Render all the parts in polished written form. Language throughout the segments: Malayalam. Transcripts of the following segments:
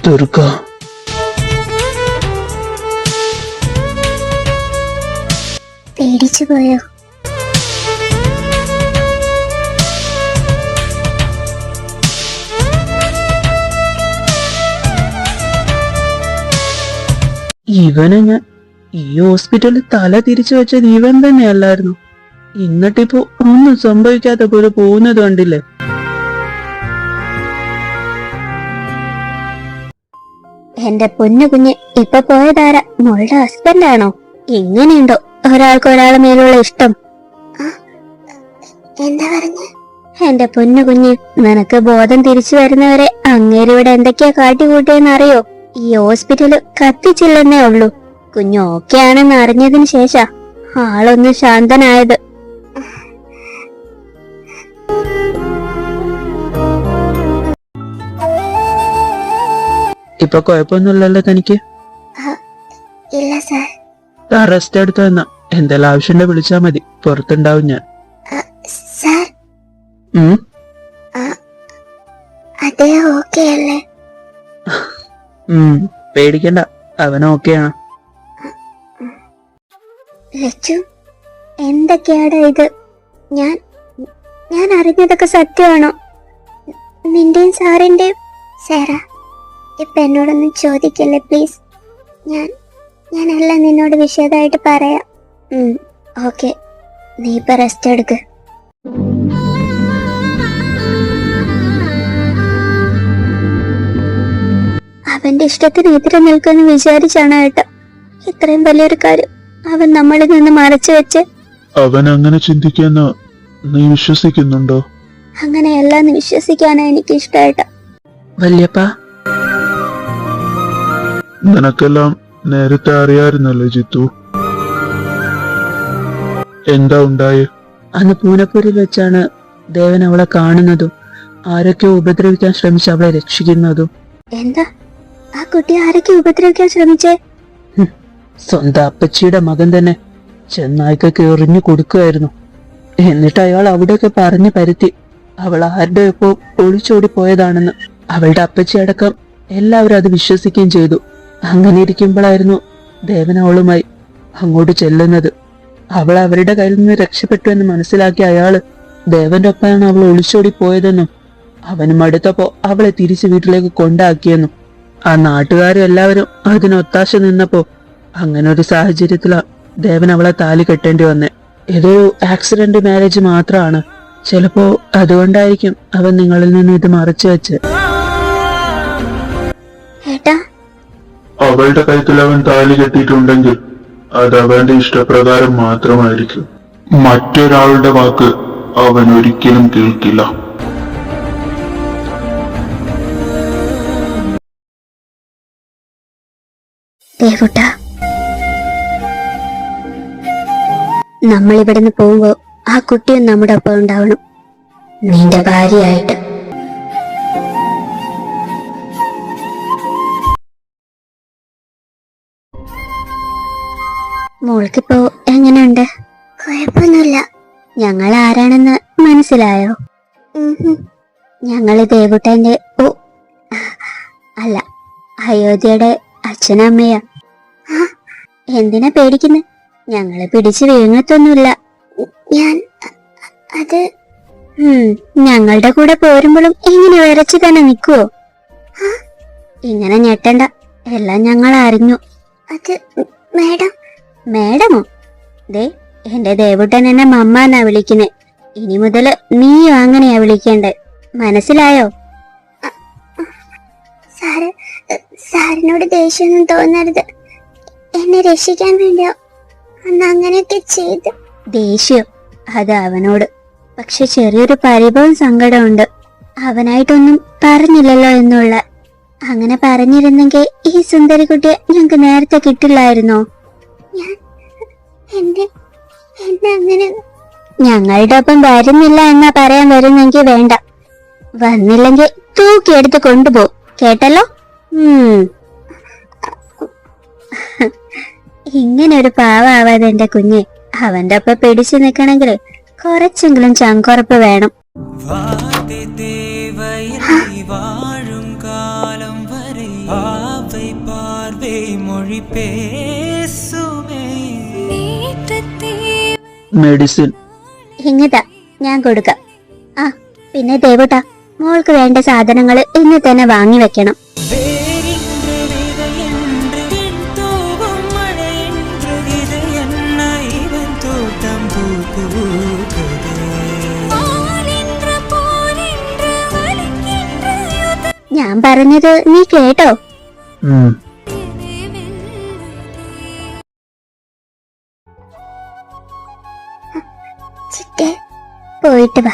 ദുർഗ, പേടിച്ചു പോയോ? ഇവനെ ഞാൻ ഈ ഹോസ്പിറ്റലിൽ തല തിരിച്ചു വെച്ചത് ഇവൻ തന്നെയല്ലായിരുന്നു. എന്നിട്ടിപ്പോ ഒന്നും സംഭവിക്കാത്ത പോലെ പോകുന്നത് കണ്ടില്ലേ? എന്റെ പൊന്നു കുഞ്ഞ്, ഇപ്പൊ പോയതാരാ? മോളുടെ ഹസ്ബൻഡാണോ? എങ്ങനെയുണ്ടോ ഒരാൾക്ക് ഒരാളെ മേലുള്ള ഇഷ്ടം? എന്താ പറഞ്ഞ? എന്റെ പൊന്നു കുഞ്ഞ്, നിനക്ക് ബോധം തിരിച്ചു വരുന്നവരെ അങ്ങേരിവിടെ എന്തൊക്കെയാ കാട്ടിക്കൂട്ടിയെന്ന് അറിയോ? ഈ ഹോസ്പിറ്റല് കത്തിച്ചില്ലെന്നേ ഉള്ളൂ. കുഞ്ഞ് ഓക്കെ ആണെന്ന് അറിഞ്ഞതിന് ശേഷാ ആളൊന്ന് ശാന്തനായത്. ഇപ്പൊ കുഴപ്പമൊന്നുമില്ലല്ലോ തനിക്ക്? ഇല്ല സാർ. റെസ്റ്റ് എടുത്തു തന്ന എന്തെല്ലാം ആവശ്യമുണ്ടോ വിളിച്ചാ മതി, പുറത്തുണ്ടാവും ഞാൻ. സാർ, അതേ ഓക്കെ അല്ലേ? പേടിക്കണ്ട, അവൻ ഓക്കെയാണ്. ലച്ചു, എന്തൊക്കെയാടാ ഇത്? ഞാൻ അറിഞ്ഞതൊക്കെ സത്യമാണോ? നിന്റെയും സാറിന്റെയും? സാറാ, ഇപ്പൊ എന്നോടൊന്നും ചോദിക്കല്ലേ പ്ലീസ്. ഞാനെല്ലാം നിന്നോട് വിശദമായിട്ട് പറയാം. ഓക്കെ, നീ ഇപ്പൊ റെസ്റ്റ് എടുക്ക്. അവന്റെ ഇഷ്ടത്തിന് എതിരെ നിൽക്കുമെന്ന് വിചാരിച്ചാണ് ഏട്ടാ ഇത്രയും വലിയൊരു കാര്യം അവൻ നമ്മളിൽ നിന്ന് മറച്ചു വെച്ച്. അവൻ അങ്ങനെ ചിന്തിക്കാന്ന് നീ വിശ്വസിക്കുന്നുണ്ടോ? അങ്ങനെയല്ലാന്ന് വിശ്വസിക്കാനാ എനിക്ക് ഇഷ്ടായിട്ട. വല്യപ്പ, നിനക്കെല്ലാം നേരത്തെ അറിയാമായിരുന്നല്ലോ ജിത്തു. എന്താ ഉണ്ടായേ? അന്ന് പൂനപ്പൂരിൽ വെച്ചാണ് ദേവൻ അവളെ കാണുന്നതും ആരൊക്കെയോ ഉപദ്രവിക്കാൻ ശ്രമിച്ച് അവളെ രക്ഷിക്കുന്നതും. എന്താ ആ കുട്ടി ആരൊക്കെ ഉപദ്രവിക്കാൻ ശ്രമിച്ചേ? സ്വന്തം അപ്പച്ചിയുടെ മകൻ തന്നെ ചെന്നായ്ക്കൊക്കെ എറിഞ്ഞു കൊടുക്കുമായിരുന്നു. എന്നിട്ട് അയാൾ അവിടെയൊക്കെ പറഞ്ഞു പരുത്തി അവൾ ആരുടെയൊപ്പം ഒളിച്ചോടി പോയതാണെന്ന്. അവളുടെ അപ്പച്ചി അടക്കം എല്ലാവരും അത് വിശ്വസിക്കുകയും ചെയ്തു. അങ്ങനെ ഇരിക്കുമ്പോഴായിരുന്നു ദേവൻ അവളുമായി അങ്ങോട്ട് ചെല്ലുന്നത്. അവൾ അവരുടെ കയ്യിൽ നിന്ന് രക്ഷപ്പെട്ടു എന്ന് മനസ്സിലാക്കിയ അയാള് ദേവന്റെ ഒപ്പമാണ് അവൾ ഒളിച്ചോടി പോയതെന്നും അവനും അടുത്തപ്പോ അവളെ തിരിച്ച് വീട്ടിലേക്ക് കൊണ്ടാക്കിയെന്നും. ആ നാട്ടുകാരും എല്ലാവരും അതിനൊത്താശ നിന്നപ്പോ അങ്ങനെ ഒരു സാഹചര്യത്തിലാ ദേവൻ അവളെ താലി കെട്ടേണ്ടി വന്നേ. ഏതോ ആക്സിഡന്റ് മാരേജ് മാത്രമാണ്. ചിലപ്പോ അതുകൊണ്ടായിരിക്കും അവൻ നിങ്ങളിൽ നിന്ന് ഇത് മറച്ചു വെച്ച്. അവളുടെ കഴുത്തിൽ അവൻ താലി കെട്ടിയിട്ടുണ്ടെങ്കിൽ അത് അവന്റെ ഇഷ്ടപ്രകാരം മാത്രമായിരിക്കും. മറ്റൊരാളുടെ വാക്ക് അവൻ ഒരിക്കലും കേൾക്കില്ല. ദേവുട്ടാ, നമ്മളിവിടുന്ന് പോകുമ്പോ ആ കുട്ടിയും നമ്മുടെ ഒപ്പം ഉണ്ടാവണം, നിന്റെ ഭാര്യയായിട്ട്. മോൾക്കിപ്പോ എങ്ങനെയുണ്ട്? കുഴപ്പമൊന്നുമില്ല. ഞങ്ങൾ ആരാണെന്ന് മനസ്സിലായോ? ഞങ്ങള് ദേവുട്ടന്റെ അല്ല, അയോധ്യയുടെ അച്ഛനമ്മയാ. എന്തിനാ പേടിക്കുന്നെ? ഞങ്ങളെ പിടിച്ചു വീങ്ങത്തൊന്നുമില്ല. ഞങ്ങളുടെ കൂടെ പോരുമ്പോഴും ഇങ്ങനെ വിറച്ചു തന്നെ നിൽക്കുവോ? ഇങ്ങനെ ഞെട്ടണ്ട, എല്ലാം ഞങ്ങൾ അറിഞ്ഞു. അത് മേഡം. മേഡമോ? ദേ, എന്റെ ദേവുട്ടൻ എന്നെ മമ്മ എന്നാ വിളിക്കുന്നെ. ഇനി മുതല് നീയോ അങ്ങനെയാ വിളിക്കേണ്ടേ, മനസ്സിലായോ? സാറിനോട് ദേഷ്യമൊന്നും തോന്നരുത്. എന്നെ രക്ഷിക്കാൻ വേണ്ടിയോ അന്ന് അങ്ങനെയൊക്കെ ചെയ്തു. ദേഷ്യം അത് അവനോട്. പക്ഷെ ചെറിയൊരു പരിഭവം സങ്കടമുണ്ട്. അവനായിട്ടൊന്നും പറഞ്ഞില്ലല്ലോ എന്നുള്ള. അങ്ങനെ പറഞ്ഞിരുന്നെങ്കിൽ ഈ സുന്ദരി കുട്ടിയെ ഞങ്ങക്ക് നേരത്തെ കിട്ടില്ലായിരുന്നോ? അങ്ങനെ ഞങ്ങളുടെ ഒപ്പം വരുന്നില്ല എന്നാ പറയാൻ വരുന്നെങ്കിൽ വേണ്ട. വന്നില്ലെങ്കിൽ തൂക്കിയെടുത്ത് കൊണ്ടുപോകും, കേട്ടല്ലോ? ഇങ്ങനെ ഒരു പാവാവാതെ എന്റെ കുഞ്ഞെ. അവന്റെ ഒപ്പം പിടിച്ചു നിൽക്കണമെങ്കിൽ കുറച്ചെങ്കിലും ചങ്കുറപ്പ് വേണം. வாழும் காலம் வரை ஆவை பார்வை மொழி பேசுமே മെഡിസിൻ ഇങ്ങതാ ഞാൻ കൊടുക്കാം. ആ പിന്നെ ദേവുട്ടാ, മോൾക്ക് വേണ്ട സാധനങ്ങൾ ഇന്ന് തന്നെ വാങ്ങി വെക്കണം. வேறென்று விதை என்று என் தூவும் மழை என்று இது என்ன இவன் தோட்டம் பூக்குதே ഞാൻ പറഞ്ഞത് നീ കേട്ടോ? ചിറ്റെ പോയിട്ട് വാ,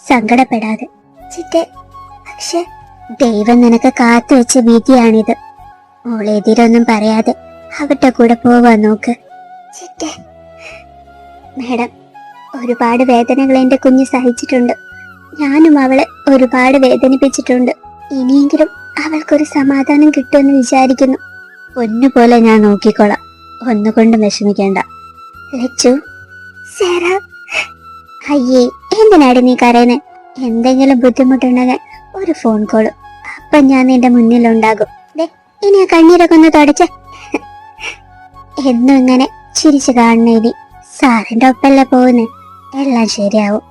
സങ്കടപ്പെടാതെ ചിറ്റെ. പക്ഷെ ദൈവം നിനക്ക് കാത്തു വെച്ച വിധിയാണിത്. മോളെതിരൊന്നും പറയാതെ അവരുടെ കൂടെ പോവാൻ നോക്ക് ചിറ്റെ. മേഡം, ഒരുപാട് വേദനകൾ എന്റെ കുഞ്ഞ് സഹിച്ചിട്ടുണ്ട്. ഞാനും അവളെ ഒരുപാട് വേദനിപ്പിച്ചിട്ടുണ്ട്. ഇനിയെങ്കിലും അവൾക്കൊരു സമാധാനം കിട്ടുമെന്ന് വിചാരിക്കുന്നു. പൊന്നുപോലെ ഞാൻ നോക്കിക്കോളാം, ഒന്നുകൊണ്ടും വിഷമിക്കേണ്ട. ലച്ചു, സേറ, അയ്യേ എന്തിനാടി നീ കരയുന്നേ? എന്തെങ്കിലും ബുദ്ധിമുട്ടുണ്ടെങ്കിൽ ഒരു ഫോൺ കോള്, അപ്പം ഞാൻ നിന്റെ മുന്നിലുണ്ടാകും. ഇനി ആ കണ്ണീരൊക്കെ ഒന്ന് തുടച്ചേ. എന്നും ഇങ്ങനെ ചിരിച്ചു കാണണേ. ഇനി സാറിന്റെ ഒപ്പല്ലേ പോകുന്നേ, എല്ലാം ശരിയാവും.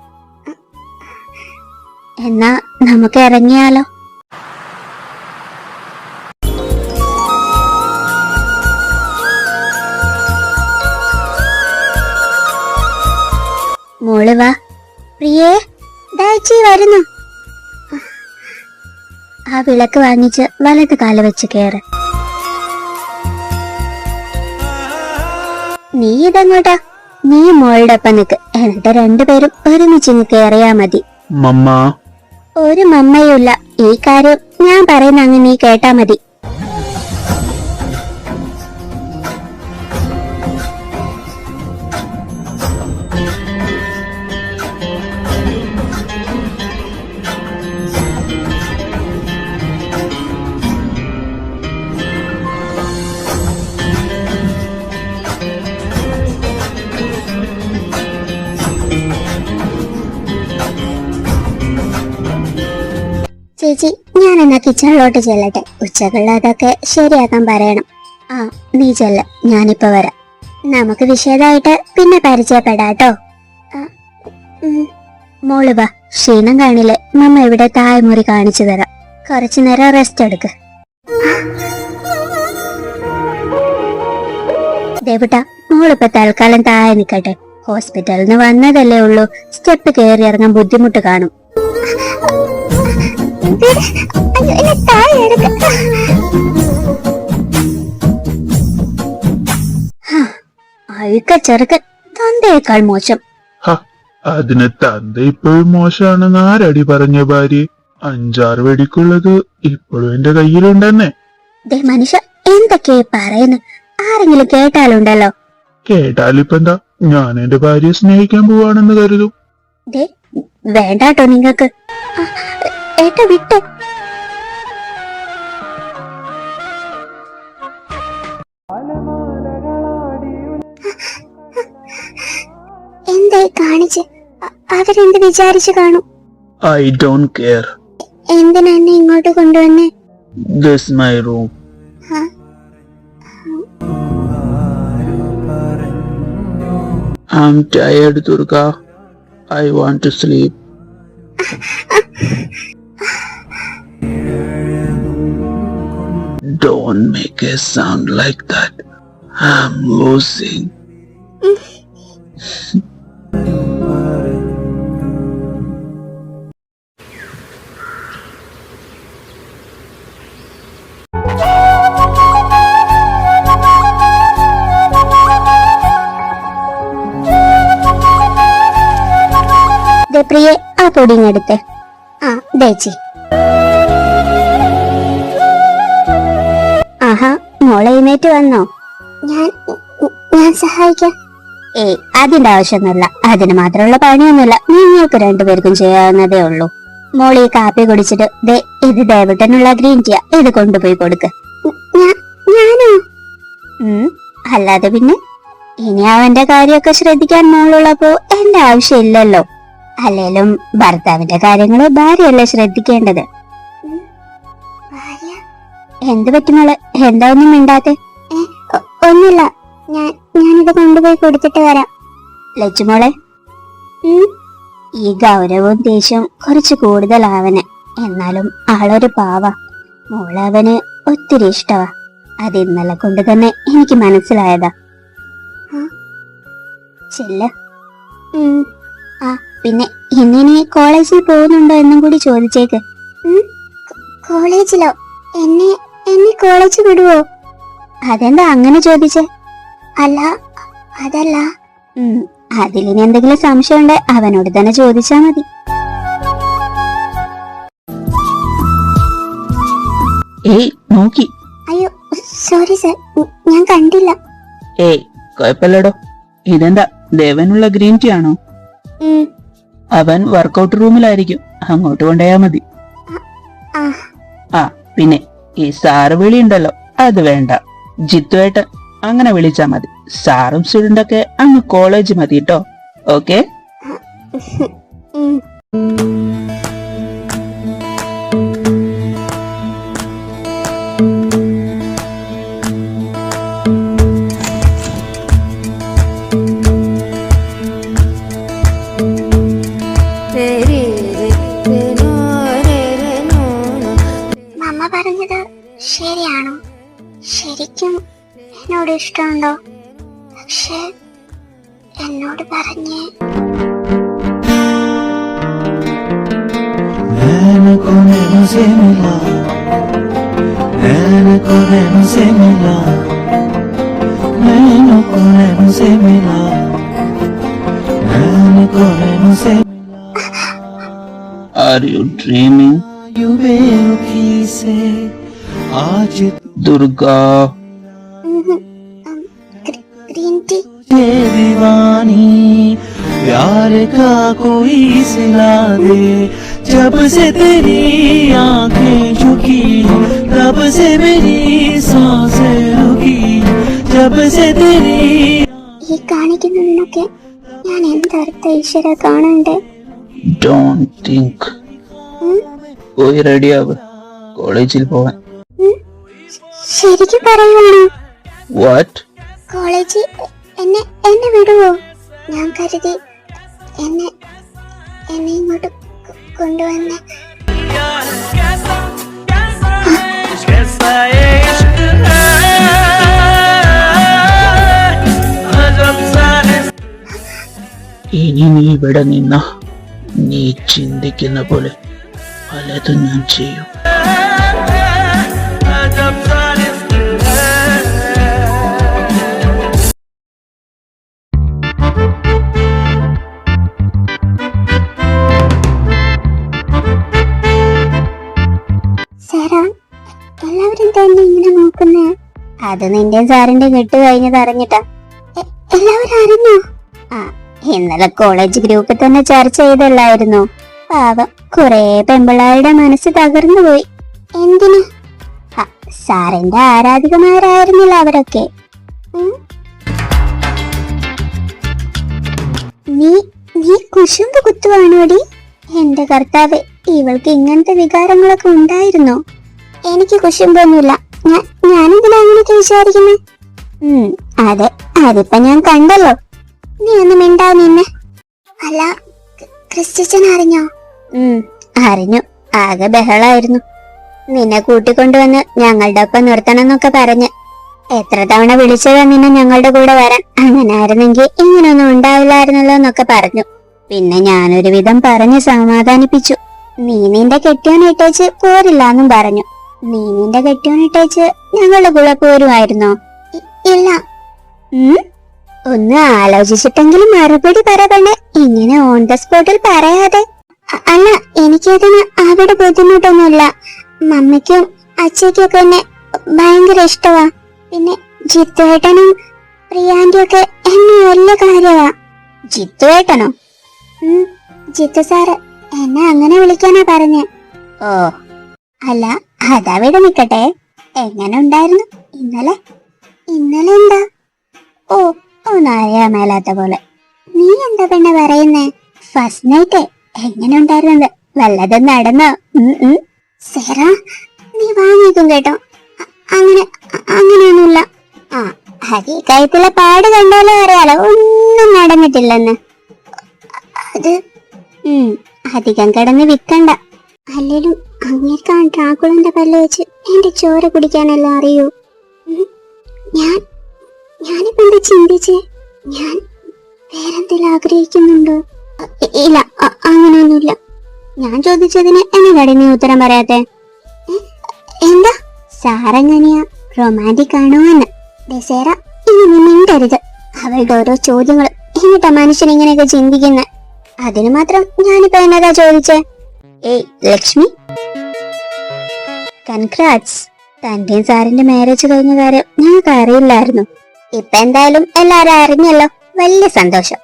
എന്നാ നമുക്ക് ഇറങ്ങിയാലോ? മോള് വാ. പ്രിയേ, ദാച്ചി വരുന്നു. ആ വിളക്ക് വാങ്ങിച്ച് വലത് കാല് വെച്ച് കേറ്. നീ ഇതെങ്ങോട്ടാ? നീ മോളുടെ ഒപ്പം നിക്ക്, എന്നിട്ട് രണ്ടുപേരും ഒരുമിച്ച് ഇങ്ങ് കേറിയാ മതി. മമ്മ. ഒരു മമ്മയുമില്ല. ഈ കാര്യം ഞാൻ പറയുന്ന അങ്ങ് നീ കേട്ടാ മതി. ചേച്ചി, ഞാൻ എന്നാ കിച്ചണിലോട്ട് ചെല്ലട്ടെ. ഉച്ചക്കുള്ളതൊക്കെ ശരിയാക്കാൻ പറയണം. ആ നീ ചെല്ല, ഞാനിപ്പോ വരാം. നമുക്ക് വിശദമായിട്ട് പിന്നെ പരിചയപ്പെടാട്ടോ. മോള് വാ, ക്ഷീണം കാണില്ലേ? മമ്മ ഇവിടെ തായ്മുറി കാണിച്ചു തരാം. കുറച്ചു നേരം റെസ്റ്റ് എടുക്ക്. ദേവുട്ടാ, മോളിപ്പോ തൽക്കാലം താഴെ നിക്കട്ടെ. ഹോസ്പിറ്റലിൽ നിന്ന് വന്നതല്ലേ ഉള്ളൂ, സ്റ്റെപ്പ് കയറി ഇറങ്ങാൻ ബുദ്ധിമുട്ട് കാണും. അഴുക്ക ചെറുക്കൻ, തന്തയേക്കാൾ മോശം. അതിന് തന്ത ഇപ്പോഴും മോശമാണെന്ന് ആരടി പറഞ്ഞ ഭാര്യ? 5-6 വെടിക്കുള്ളത് ഇപ്പോഴും എന്റെ കയ്യിലുണ്ടെന്നെ. ദേ മനുഷ്യ, എന്തൊക്കെയാ പറയുന്നു? ആരെങ്കിലും കേട്ടാലുണ്ടല്ലോ. കേട്ടാലിപ്പെന്താ, ഞാൻ എന്റെ ഭാര്യയെ സ്നേഹിക്കാൻ പോവാണെന്ന് കരുതും. ദേ വേണ്ടാട്ടോ നിങ്ങക്ക്. ഏട്ടാ വിട്ട്. എന്തായി കാണിച്ച്? അവരെന്ത് വിചാരിച്ചു കാണും? I don't care. എന്തിനാ എന്നെ ഇങ്ങോട്ട് കൊണ്ടുവന്നേ? This my room. I'm tired, Durga. I want to sleep. Don't make a sound like that. I'm losing. പ്രിയെ, ആ പൊടിങ്ങെടുത്ത്. ആ ദേച്ചി. ആഹാ, മോളെ എഴുന്നേറ്റ് വന്നോ? ഞാൻ സഹായിക്കാം. ഏയ് അതിന്റെ ആവശ്യമൊന്നുമില്ല, അതിന് മാത്രമുള്ള പണിയൊന്നുമില്ല. നിങ്ങൾക്ക് രണ്ടുപേർക്കും ചെയ്യാവുന്നതേ ഉള്ളൂ. മോളി കാപ്പി കുടിച്ചിട്ട് ദേ ഇത് ദേവട്ടനുള്ള ഗ്രീൻ ടീ, ഇത് കൊണ്ടുപോയി കൊടുക്ക്. ഞാനോ? അല്ലാതെ പിന്നെ ഇനി അവന്റെ കാര്യമൊക്കെ ശ്രദ്ധിക്കാൻ മോളുള്ളപ്പോ എന്റെ ആവശ്യമില്ലല്ലോ. അല്ലേലും ഭർത്താവിന്റെ കാര്യങ്ങള് ഭാര്യയല്ലേ ശ്രദ്ധിക്കേണ്ടത്. എന്ത് പറ്റുമോള്? എന്താ ഒന്നും മിണ്ടാത്തെ? ഒന്നുമില്ല, ഞാനിത് കൊണ്ടുപോയി കൊടുത്തിട്ട് വരാം. ലച്ചുമോളെ, ഈ ഗൗരവവും ദേഷ്യവും കുറച്ച് കൂടുതലാവന്. എന്നാലും ആളൊരു പാവ. മോളവന് ഒത്തിരി ഇഷ്ടവാ. അത് ഇന്നലെ കൊണ്ട് തന്നെ എനിക്ക് മനസ്സിലായതാ. ചെല്ല. ആ പിന്നെ ഇന്നിനി കോളേജിൽ പോകുന്നുണ്ടോ എന്നും കൂടി ചോദിച്ചേക്ക്. കോളേജിലോ? എന്നെ കോളേജിൽ വിടുവോ? അതെന്താ അങ്ങനെ ചോദിച്ചേ? അല്ല അതല്ല, അതിലിനി എന്തെങ്കിലും സംശയം ഉണ്ടെ അവനോട് തന്നെ ചോദിച്ചാ മതി. ഏയ് നോക്കി. അയ്യോ സോറി സർ, ഞാൻ കണ്ടില്ല. ഏയ് കുഴപ്പമില്ലടോ. ഇതെന്താ ദേവനുള്ള ഗ്രീൻ ടീ ആണോ? അവൻ വർക്കൗട്ട് റൂമിലായിരിക്കും, അങ്ങോട്ട് കൊണ്ടുപോയാ മതി. ആ പിന്നെ ഈ സാറ് വിളി ഉണ്ടല്ലോ, അത് വേണ്ട. ജിത്തുവേട്ട അങ്ങനെ വിളിച്ചാ മതി. സാറും സ്റ്റുഡന്റൊക്കെ അങ്ങ് കോളേജ് മതി കേട്ടോ. ഓക്കെ? മമ്മ പറഞ്ഞത് ശരിയാണോ? ശരിക്കും എന്നോട് ഇഷ്ടമുണ്ടോ? പക്ഷെ എന്നോട് പറഞ്ഞേ Are you dreaming? Durga green tea दीवानी प्यार का कोई सिला दे जब से तेरी आंखें झुकी तब से मेरी सांसें रुकी जब से तेरी ഈ കാണിക്കുന്നതിനൊക്കെ ഞാൻ എന്തർത്ഥ ഈശ്വര കാണണ്ടേ? don't think. പോയി റെഡിയാവ്, കോളേജിൽ പോവാൻ. ശരിക്കും പറയുവാണോ? വാട്ട്? കോളേജിൽ എന്നെ വിടുവോ? ഞാൻ കരുതി എന്നെ ഇങ്ങോട്ട് കൊണ്ടുവന്ന് ഇനി നീ ഇവിടെ നിന്ന നീ ചിന്തിക്കുന്ന പോലെ പലതും ഞാൻ ചെയ്യും. സാറാ, എല്ലാവരും തന്നെ ഇങ്ങനെ നോക്കുന്നേ? അത് നിന്റെ സാറിന്റെ കെട്ട് കഴിഞ്ഞത് അറിഞ്ഞിട്ടാ. എല്ലാവരും അറിഞ്ഞോ? ആ, ഇന്നലെ കോളേജ് ഗ്രൂപ്പിൽ തന്നെ ചർച്ച ചെയ്തല്ലായിരുന്നു. പാവം, കുറെ പെമ്പിള്ളാരുടെ മനസ്സ് തകർന്നു പോയി. എന്തിന്? സാറിന്റെ ആരാധികമാരായിരുന്നില്ല അവരൊക്കെ. നീ കുശുമ്പ് കുത്തുവാണോടി? എന്റെ കർത്താവ്, ഇവൾക്ക് ഇങ്ങനത്തെ വികാരങ്ങളൊക്കെ ഉണ്ടായിരുന്നോ? എനിക്ക് കുശുമ്പൊന്നുമില്ല. ഞാനിതിനെ അങ്ങനെയൊക്കെ വിചാരിക്കുന്നു. അതെ, അതിപ്പോ ഞാൻ കണ്ടല്ലോ. നീ ഒന്നും മിണ്ടാ നിന്നെ. അല്ല, ക്രിസ്ത്യൻ അറിഞ്ഞോ? അറിഞ്ഞു. ആകെ ബഹളായിരുന്നു. നിന്നെ കൂട്ടിക്കൊണ്ടുവന്ന് ഞങ്ങളുടെ ഒപ്പം നിർത്തണം എന്നൊക്കെ പറഞ്ഞ് എത്ര തവണ വിളിച്ചതാ നിന്നെ ഞങ്ങളുടെ കൂടെ വരാൻ. അങ്ങനെ ആയിരുന്നെങ്കിൽ ഇങ്ങനൊന്നും ഉണ്ടാവില്ലായിരുന്നല്ലോ എന്നൊക്കെ പറഞ്ഞു. പിന്നെ ഞാനൊരു വിധം പറഞ്ഞ് സമാധാനിപ്പിച്ചു. നീ നിന്റെ കെട്ടിയോണിട്ടേച്ച് പോരില്ലാന്നും പറഞ്ഞു. നീ നിന്റെ കെട്ടിയോണിട്ടേച്ച് ഞങ്ങളുടെ കൂടെ പോരുമായിരുന്നോ? ഇല്ല. ഒന്ന് ആലോചിച്ചിട്ടെങ്കിലും മറുപടി പറയണേ, ഇങ്ങനെ ഓൺ ദ സ്പോട്ടിൽ പറയാതെ. അല്ല, എനിക്കതിന് അവിടെ ബുദ്ധിമുട്ടൊന്നുമില്ല. മമ്മിക്കും അച്ഛയ്ക്കൊക്കെ എന്നെ ഭയങ്കര ഇഷ്ടവാ. പിന്നെ ജിത്തുവേട്ടനും പ്രിയാന്റിയൊക്കെ എന്നെ വലിയ കാര്യവാ. ജിത്തുവേട്ടനോ? ജിത്തു സാറ് എന്നെ അങ്ങനെ വിളിക്കാനാ പറഞ്ഞേ. ഓ അല്ല, അതവിടെ നിക്കട്ടെ. എങ്ങനെ ഉണ്ടായിരുന്നു ഇന്നലെ? എന്താ? ഓ ഒന്നും അറിയാൻ മേലാത്ത പോലെ. നീ എന്താ പെണ്ണ പറയുന്നേ? ഫസ്റ്റ് നൈറ്റ് എങ്ങനെ ഉണ്ടായിരുന്നത്? വല്ലതും നടന്നോ? സേറ, നീ വാങ്ങിക്കും കേട്ടോ. അങ്ങനെയൊന്നുമില്ല. ആ, ഈ കഴുത്തിലെ പാട് കണ്ടാലോ അറിയാലോ ഒന്നും നടന്നിട്ടില്ലെന്ന്. അത് അധികം കിടന്ന് വിൽക്കണ്ട. അല്ലേലും അങ്ങേക്കാൻ ഡ്രാക്കുളന്റെ പല്ല് വെച്ച് എന്റെ ചോര കുടിക്കാനല്ലോ അറിയൂ. ഞാനിപ്പോ എന്താ ചിന്തിച്ചേ? ഞാൻ വേറെന്തെങ്കിലും ആഗ്രഹിക്കുന്നുണ്ടോ? ഇല്ല, അങ്ങനെയൊന്നുമില്ല. ഞാൻ ചോദിച്ചതിന് എന്നതാടി നീ ഉത്തരം പറയാത്തെ? എന്താ സാറെങ്ങനെയാ റൊമാൻറ്റിക് ആണോ എന്ന്? ഡെസേറ, ഇനി നീ മിണ്ടരുത്. അവളുടെ ഓരോ ചോദ്യങ്ങൾ എന്നിട്ടാ മനുഷ്യൻ ഇങ്ങനെയൊക്കെ ചിന്തിക്കുന്നെ. അതിന് മാത്രം ഞാനിപ്പോ എന്നതാ ചോദിച്ചേ? ഏയ് ലക്ഷ്മി, കൺഗ്രാറ്റ്സ്. തന്റെയും സാറിന്റെ മാരേജ് കഴിഞ്ഞ കാര്യം ഞങ്ങൾക്ക് അറിയില്ലായിരുന്നു. ഇപ്പൊ എന്തായാലും എല്ലാരും അറിഞ്ഞല്ലോ, വലിയ സന്തോഷം.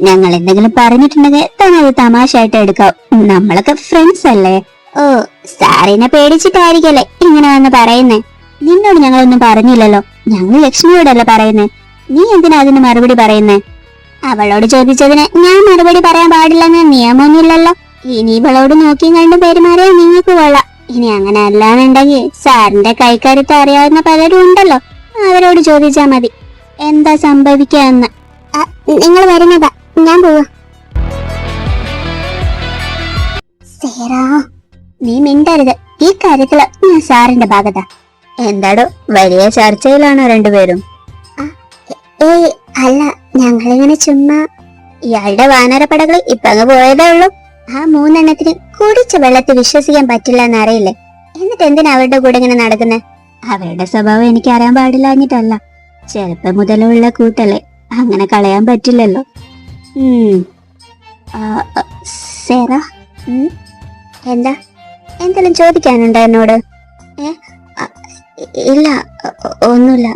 ഞങ്ങൾ എന്തെങ്കിലും പറഞ്ഞിട്ടുണ്ടെങ്കിൽ തന്നെ അത് തമാശയായിട്ട് എടുക്കാം. നമ്മളൊക്കെ ഫ്രണ്ട്സ് അല്ലേ. ഓ, സാറിനെ പേടിച്ചിട്ടായിരിക്കല്ലേ ഇങ്ങനെ വന്ന് പറയുന്നേ? നിന്നോട് ഞങ്ങളൊന്നും പറഞ്ഞില്ലല്ലോ. ഞങ്ങൾ ലക്ഷ്മിയോടല്ല പറയുന്നേ. നീ എന്തിനാ അതിന് മറുപടി പറയുന്നേ? അവളോട് ചോദിച്ചതിന് ഞാൻ മറുപടി പറയാൻ പാടില്ലെന്ന് നിയമമൊന്നുമില്ലല്ലോ. ഇനി ഇവളോട് നോക്കിയും കണ്ടും പെരുമാറിയാൽ നിങ്ങൾക്ക് കൊള്ളാം. ഇനി അങ്ങനെ അല്ലാന്നുണ്ടെങ്കിൽ സാറിന്റെ കൈക്കരുത്ത് അറിയാവുന്ന പലരും ഉണ്ടല്ലോ, അവരോട് ചോദിച്ചാ മതി എന്താ സംഭവിക്കാന്ന്. നിങ്ങൾ വരുന്നതാ, ഞാൻ പോവാ. സേറാ, നീ മിണ്ടരുത്. ഈ കാര്യത്തില് ഞാൻ സാറിന്റെ ഭാഗത്താ. എന്താടോ, വലിയ ചർച്ചയിലാണോ രണ്ടുപേരും? ഏയ് അല്ല, ഞങ്ങളിങ്ങനെ ചുമ്മാ. ഇയാളുടെ വാനരപ്പടകൾ ഇപ്പൊ അങ്ങ് പോയതേ ഉള്ളൂ. ആ 3 എണ്ണത്തിന് കുടിച്ച വെള്ളത്തിൽ വിശ്വസിക്കാൻ പറ്റില്ല എന്നറിയില്ലേ? എന്നിട്ട് എന്തിനാ അവരുടെ കൂടെ ഇങ്ങനെ നടക്കുന്നേ? അവരുടെ സ്വഭാവം എനിക്ക് അറിയാൻ പാടില്ലാഞ്ഞിട്ടല്ല, ചെറുപ്പം മുതലുള്ള കൂട്ടല്ലേ, അങ്ങനെ കളയാൻ പറ്റില്ലല്ലോ. സേറ, എന്താ എന്തെങ്കിലും ചോദിക്കാനുണ്ടോ എന്നോട്? ഇല്ല, ഒന്നുമില്ല.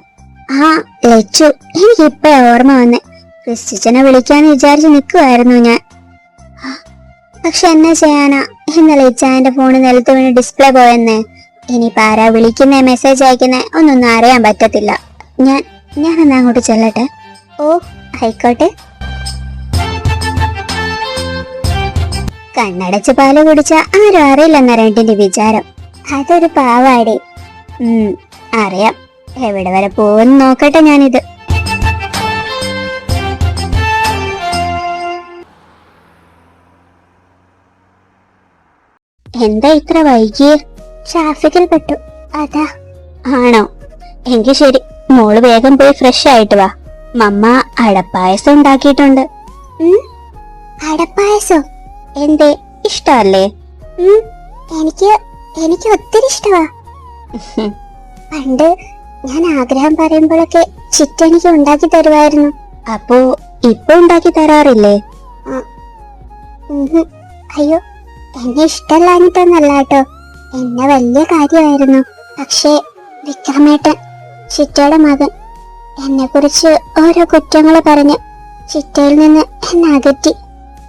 ആ ലച്ചു, എനിക്ക് ഇപ്പഴാ ഓർമ്മ വന്നേ. ക്രിസ്റ്റിച്ചനെ വിളിക്കാന്ന് വിചാരിച്ച് നിൽക്കുമായിരുന്നു ഞാൻ. പക്ഷെ എന്നാ ചെയ്യാനാ, ഇന്നലെ ഇച്ചായന്റെ ഫോണ് നിലത്ത് വീണ് ഡിസ്പ്ലേ പോയെന്നേ. ഇനിയിപ്പോ ആരാ വിളിക്കുന്നേ മെസ്സേജ് അയക്കുന്നേ ഒന്നൊന്നും അറിയാൻ പറ്റത്തില്ല. ഞാനെന്നാ അങ്ങോട്ട് ചെല്ലട്ടെ? ഓ ആയിക്കോട്ടെ. കണ്ണടച്ച് പാല് കുടിച്ച ആരും അറിയില്ലെന്ന രണ്ടിന്റെ വിചാരം. അതൊരു പാവാടി. അറിയാം. എവിടെ വരെ പോവെന്ന് നോക്കട്ടെ ഞാനിത്. എന്താ ഇത്ര വൈകിയേ? ട്രാഫിക്കിൽ പെട്ടു, അതാ. ആണോ? എങ്കിൽ ശരി, മോള് വേഗം പോയി ഫ്രഷ് ആയിട്ട് വാ. മമ്മ അടപ്പായസം ഉണ്ടാക്കിയിട്ടുണ്ട്. അടപ്പായസോ? എന്തേ, ഇഷ്ടമല്ലേ? എനിക്ക് ഒത്തിരി ഇഷ്ടമാ. പണ്ട് ഞാൻ ആഗ്രഹം പറയുമ്പോഴൊക്കെ ചിറ്റ എനിക്ക് ഉണ്ടാക്കി തരുമായിരുന്നു. അപ്പോ ഇപ്പൊ ഉണ്ടാക്കി തരാറില്ലേ? അയ്യോ, എന്നെ ഇഷ്ടമല്ലാഞ്ഞിട്ടൊന്നല്ല കേട്ടോ, എന്നെ വലിയ കാര്യമായിരുന്നു. പക്ഷേ വിക്രമേട്ടൻ, ചിറ്റയുടെ മകൻ, എന്നെ കുറിച്ച് ഓരോ കുറ്റങ്ങൾ പറഞ്ഞ് ചിറ്റയിൽ നിന്ന് എന്നെ അകറ്റി.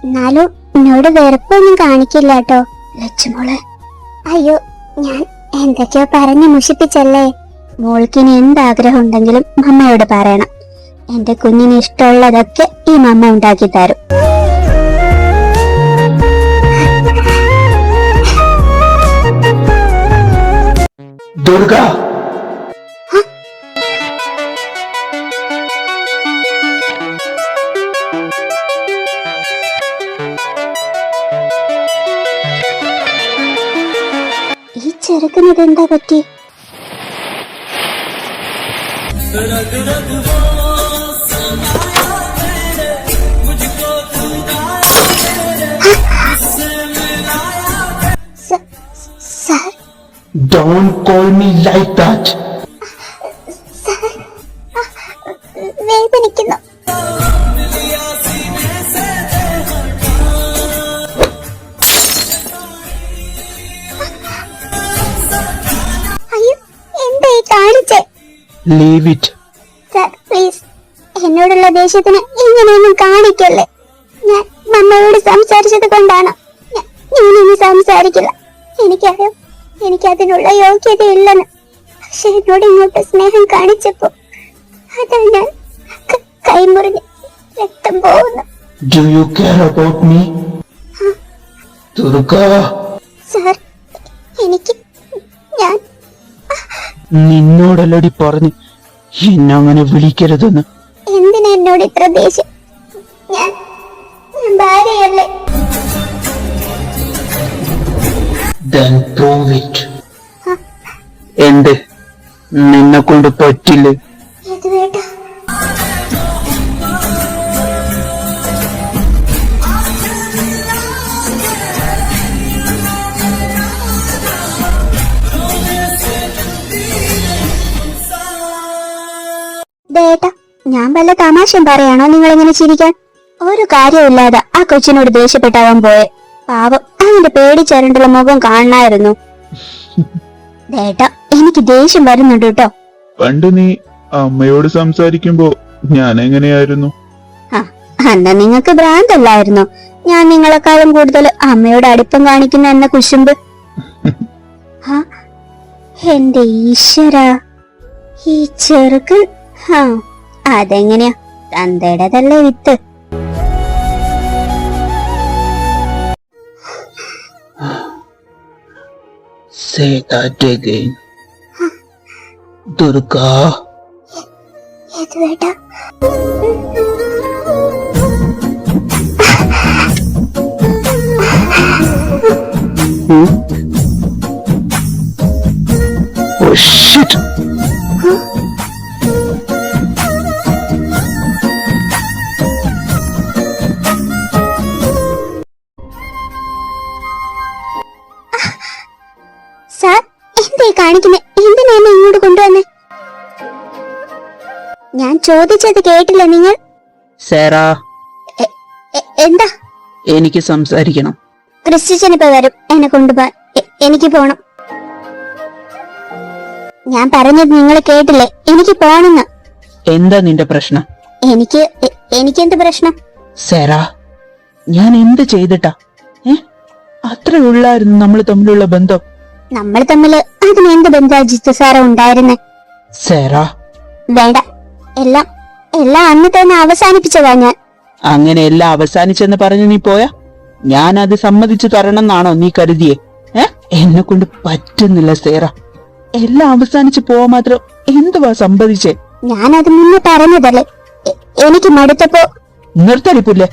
എന്നാലും എന്നോട് വെറുപ്പൊന്നും കാണിക്കില്ല കേട്ടോ ലച്ചുമോളെ. അയ്യോ, ഞാൻ എന്തൊക്കെയോ പറഞ്ഞ് മുഷിപ്പിച്ചല്ലേ. മോൾക്കിനി എന്താഗ്രഹം ഉണ്ടെങ്കിലും മമ്മയോട് പറയണം. എന്റെ കുഞ്ഞിന് ഇഷ്ടമുള്ളതൊക്കെ ഈ മമ്മ ഉണ്ടാക്കി തരും. ദുർഗ, ഈ ചെറുക്കുന്നത് എന്താ പറ്റി? Sir, don't call me like that. വേദനിക്കുന്നു. അയ്യോ, എന്താ ഈ കാണിച്ചേ? Leave it. സാർ പ്ലീസ്, എന്നോടുള്ള ദേഷ്യത്തിന് ഇങ്ങനെയൊന്നും കാണിക്കല്ലേ. ഞാൻ മമ്മയോട് സംസാരിച്ചത് കൊണ്ടാണ്. ഞാനിനി സംസാരിക്കില്ല. എനിക്കറിയാം എനിക്കതിനുള്ള യോഗ്യതയില്ലെന്ന്. പക്ഷെ എന്നോട് ഇങ്ങോട്ട് സ്നേഹം കാണിച്ചപ്പോ അതാ ഞാൻ കൈ മുറിഞ്ഞ് രക്തം പോകുന്നു. Do you care about me? Durga, sir, ഞാൻ നിന്നോടല്ലടി പറഞ്ഞു എന്നെ വിളിക്കരുതെന്ന്. എന്തിനാ എന്നോട് ഇത്ര ദേഷ്യം? ഞാൻ ഭാര്യയല്ലേ? Then prove it. എന്ത് നിന്നെ കൊണ്ട് പറ്റില്ലേ? യദുവേട്ടാ, ദേട്ടാ, ഞാൻ വല്ല തമാശയും പറയാണോ നിങ്ങൾ ഇങ്ങനെ ചിരിക്കാൻ? ഒരു കാര്യമില്ലാതെ ആ കൊച്ചിനോട് ദേഷ്യപ്പെട്ടാവാൻ പോയെ. പാവം, അവന്റെ പേടിച്ചരണ്ടുള്ള മുഖം കാണണമായിരുന്നു. ദേട്ടാ, എനിക്ക് ദേഷ്യം വരുന്നുണ്ട് കേട്ടോ. പണ്ട് നീ അമ്മയോട് സംസാരിക്കുമ്പോ ഞാൻ എങ്ങനെയായിരുന്നു? അന്ന് നിങ്ങൾക്ക് ഭ്രാന്തല്ലായിരുന്നു. ഞാൻ നിങ്ങളെക്കാളും കൂടുതൽ അമ്മയോട് അടുപ്പം കാണിക്കുന്ന എന്ന കുശുമ്പ്. എന്റെ ഈശ്വര, ഈ ചെറുക്കൻ അതെങ്ങനെയാ? തന്തയുടേതല്ലേ വിത്ത്. Say that again. Durga. യദുവേട്ടാ, Oh shit. Sir, എന്തേ കാണിക്കുന്നെ? എന്തിനാ എന്നെ ഇങ്ങോട്ട് കൊണ്ടുവന്നേ? ഞാൻ ചോദിച്ചത് കേട്ടില്ല നിങ്ങൾ? സാറാ, എന്താ? എനിക്ക് സംസാരിക്കണം. ക്രിസ്ത്യൻ ഇപ്പൊ വരും എന്നെ കൊണ്ടുപോകാൻ. എനിക്ക് പോണം. ഞാൻ പറഞ്ഞത് നിങ്ങൾ കേട്ടില്ലേ? എനിക്ക് പോണെന്ന്. എന്താ നിന്റെ പ്രശ്നം? എനിക്കെന്ത് പ്രശ്നം? സാറാ, ഞാൻ എന്ത് ചെയ്തിട്ടാ? അത്രേ ഉള്ളായിരുന്നു നമ്മൾ തമ്മിലുള്ള ബന്ധം. നമ്മൾ തമ്മില് അതിന് എന്ത് ബന്ധാജിത്ത് സാറ ഉണ്ടായിരുന്നേ? സാറാ, വേണ്ട, എല്ലാം അന്ന് തന്നെ അവസാനിപ്പിച്ചതാ ഞാൻ. അങ്ങനെ എല്ലാം അവസാനിച്ചെന്ന് പറഞ്ഞ് നീ പോയാ ഞാൻ അത് സമ്മതിച്ചു തരണം എന്നാണോ നീ കരുതിയേ? എന്നെ കൊണ്ട് പറ്റുന്നില്ല സേറ. എല്ലാം അവസാനിച്ചു പോവാ മാത്രം എന്തുവാ സംഭവിച്ചേ? ഞാനത് മുന്നേ പറഞ്ഞതല്ലേ. എനിക്ക് മടുത്തപ്പോ. നിർത്തടിപ്പില്ലേ?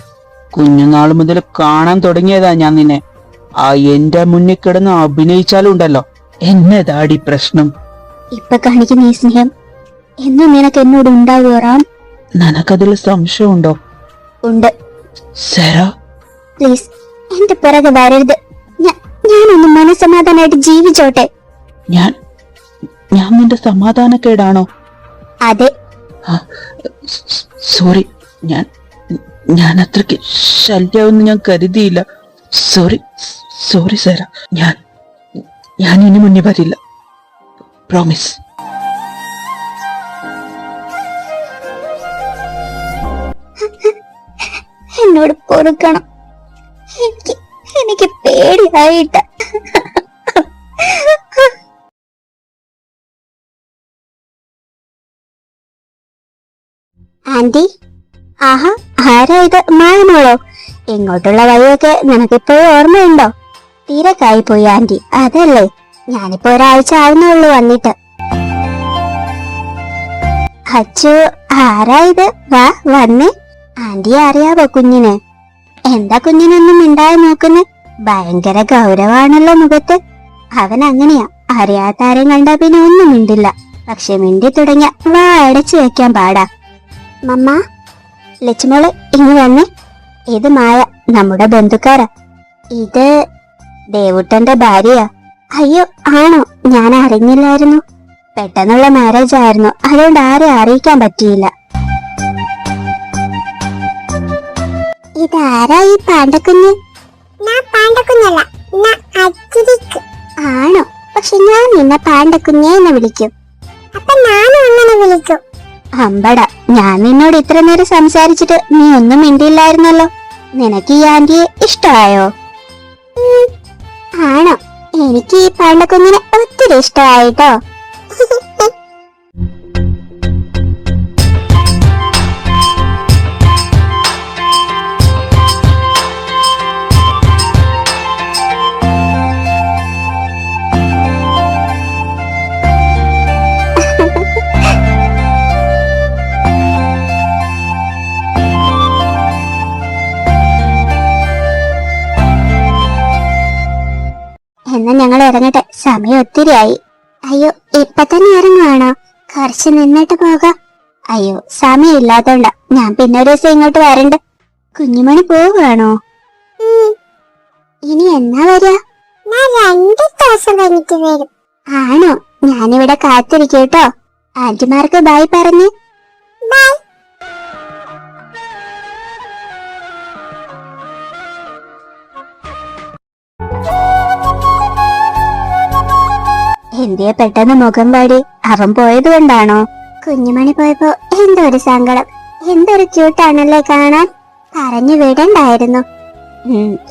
കുഞ്ഞുനാള് മുതൽ കാണാൻ തുടങ്ങിയതാ ഞാൻ നിന്നെ. എന്റെ മുന്നിൽ കിടന്ന് അഭിനയിച്ചാലും ഉണ്ടല്ലോ. എന്നതാടി പ്രശ്നം? ഇപ്പൊ കാണിക്കുന്ന ഈ സ്നേഹം എന്നും നിനക്ക് എന്നോട് ഉണ്ടാവുക റാം? നിനക്കതിൽ സംശയമുണ്ടോ? ഉണ്ട്. സേറ, പ്ലീസ് എന്റെ പിറകെ വരരുത്. ഞാനൊന്ന് മനസ്സമാധാനായിട്ട് ജീവിച്ചോട്ടെ. ഞാൻ നിന്റെ സമാധാനക്കേടാണോ? അതെ. സോറി, ഞാൻ അത്രയ്ക്ക് ശല്യാവെന്ന് ഞാൻ കരുതിയില്ല. സോറി സേറ. ഞാൻ ഇനി മുന്നേ വരില്ല. പ്രോമിസ്. എന്നോട് പൊറുക്കണം. എനിക്ക് പേടിയായിട്ട. ആന്റി, ആഹാ, ആരാ ഇത്? മായമോളോ? ഇങ്ങോട്ടുള്ള വഴിയൊക്കെ നിനക്കിപ്പോഴും ഓർമ്മയുണ്ടോ? തിരക്കായി പോയി ആന്റി, അതല്ലേ? ഞാനിപ്പോ ഒരാഴ്ച ആവുന്നുള്ളൂ വന്നിട്ട്. അച്ചു, ആരാ ഇത്? വാ, വന്നേ. ആന്റിയെ അറിയാവോ കുഞ്ഞിന്? എന്താ കുഞ്ഞിനൊന്നും മിണ്ടായി നോക്കുന്നെ? ഭയങ്കര ഗൗരവാണല്ലോ മുഖത്ത്. അവൻ അങ്ങനെയാ, അറിയാത്ത ആരെയും കണ്ടാ പിന്നെ ഒന്നും മിണ്ടില്ല. പക്ഷെ മിണ്ടി തുടങ്ങിയ വാ അടച്ചു വെക്കാൻ പാടാ. മമ്മ, ലച്ചുമോള് ഇങ്ങ് വന്നേ. ഇത് മായ, നമ്മുടെ ബന്ധുക്കാരാ. ഇത് ദേവുട്ടന്റെ ഭാര്യയാ. അയ്യോ, ആണോ? ഞാൻ അറിഞ്ഞില്ലായിരുന്നു. പെട്ടെന്നുള്ള മാരേജ് ആയിരുന്നു, അതുകൊണ്ട് ആരെയും അറിയിക്കാൻ പറ്റിയില്ല. ഇതാരാ ഈ പാണ്ടക്കുഞ്ഞ്? ആണോ? പക്ഷെ ഞാൻ നിന്നെ പാണ്ടക്കുഞ്ഞേ എന്ന് വിളിക്കും. അപ്പൊ ഞാനും അങ്ങനെ വിളിക്കും. അമ്പട, ഞാൻ നിന്നോട് ഇത്ര നേരം സംസാരിച്ചിട്ട് നീ ഒന്നും മിണ്ടിയില്ലായിരുന്നല്ലോ. നിനക്ക് ഈ ആന്റിയെ ഇഷ്ടമായോ? ആണോ? എനിക്ക് ഈ പാണ്ടക്കുഞ്ഞിനെ ഒത്തിരി ഇഷ്ടമായിട്ടോ. ഇറങ്ങട്ടെ, സമയം ഒത്തിരിയായി. അയ്യോ, ഇപ്പൊ തന്നെ ഇറങ്ങുവാണോ? കുറച്ച് നിന്നിട്ട് പോകാം. അയ്യോ, സമയമില്ലാത്തോണ്ട ഞാൻ പിന്നെ ഒരു ദിവസം ഇങ്ങോട്ട് വരണ്ട്. കുഞ്ഞുമണി പോവുകയാണോ? ഇനി എന്നാ വരാ? 2 ദിവസം കഴിഞ്ഞിട്ട് വരും. ആണോ? ഞാനിവിടെ കാത്തിരിക്കും കേട്ടോ. ആന്റിമാർക്ക് ബൈ പറഞ്ഞ്. ബൈ. എന്തിയെ പെട്ടെന്ന് മുഖം പാടി? അവൻ പോയത് കൊണ്ടാണോ? കുഞ്ഞുമണി പോയപ്പോ എന്തൊരു സങ്കടം, എന്തൊരു ക്യൂട്ടാണല്ലേ കാണാൻ. പറഞ്ഞു വിടണ്ടായിരുന്നു.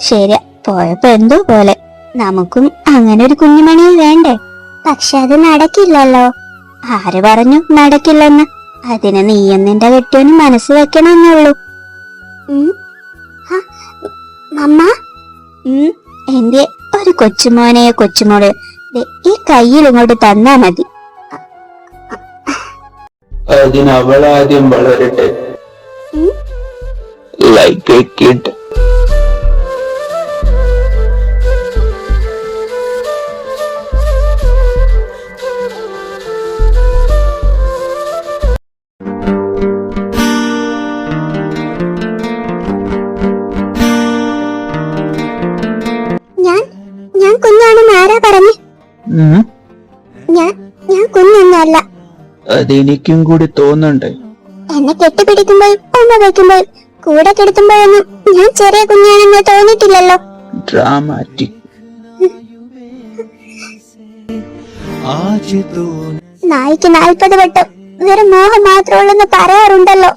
ശരിയാ, പോയപ്പോ എന്തോ പോലെ. നമുക്കും അങ്ങനെ ഒരു കുഞ്ഞുമണി വേണ്ടേ? പക്ഷെ അത് നടക്കില്ലല്ലോ. ആര് പറഞ്ഞു നടക്കില്ലെന്ന്? അതിന് നീയും നിന്റെ കെട്ടിയോനും മനസ്സ് വെക്കണമെന്നുള്ളൂ. മമ്മ, എന്റെ ഒരു കൊച്ചുമോളെ ഈ കയ്യിൽ ഇങ്ങോട്ട് തന്നാ മതി. അതിനവളാദ്യം വളരട്ടെ. Like a kid. ഞാൻ കുഞ്ഞാണെന്ന് ആരാ പറഞ്ഞു? ഞാൻ കുഞ്ഞൊന്നുമല്ല. അതെനിക്കും കൂടി തോന്നണ്ടേ? എന്നെ കെട്ടിപ്പിടിക്കുമ്പോഴും ഉമ്മ വയ്ക്കുമ്പോഴും കൂടെ കിടത്തുമ്പോഴൊന്നും ഞാൻ ചെറിയ കുഞ്ഞാണെന്ന് തോന്നിയിട്ടില്ലല്ലോ. ഡ്രാമാറ്റിക്. നായിക്ക് 40 വട്ടം വെറും മോഹം മാത്രമുള്ളെന്ന് പറയാറുണ്ടല്ലോ.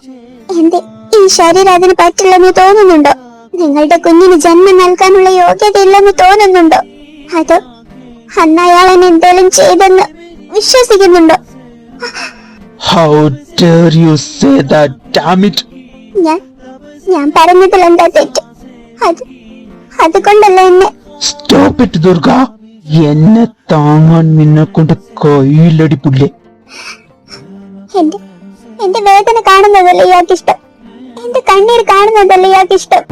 എന്റെ ഈ ശരീരം അതിന് പറ്റില്ലെന്ന് തോന്നുന്നുണ്ടോ? നിങ്ങളുടെ കുഞ്ഞിന് ജന്മം നൽകാനുള്ള യോഗ്യത ഇല്ലെന്ന് തോന്നുന്നുണ്ടോ? അതോ അന്ന് അയാൾ എന്നെ എന്തെങ്കിലും ചെയ്തെന്ന് വിശ്വസിക്കുന്നുണ്ടോ? How dare you say that, damn it? ഞാൻ പറഞ്ഞതിൽ എന്താ തെറ്റ്? അതുകൊണ്ടല്ല എന്നെ. Stop it, Durga. എന്നെ താങ്ങാൻ നിന്നെ കൊണ്ട് കയ്യിലടി പുല്ലേ. എന്റെ വേദന കാണുന്നതല്ലേ ഇയാൾക്ക് ഇഷ്ടം? എന്റെ കണ്ണീർ കാണുന്നതല്ലേ ഇയാൾക്ക് ഇഷ്ടം?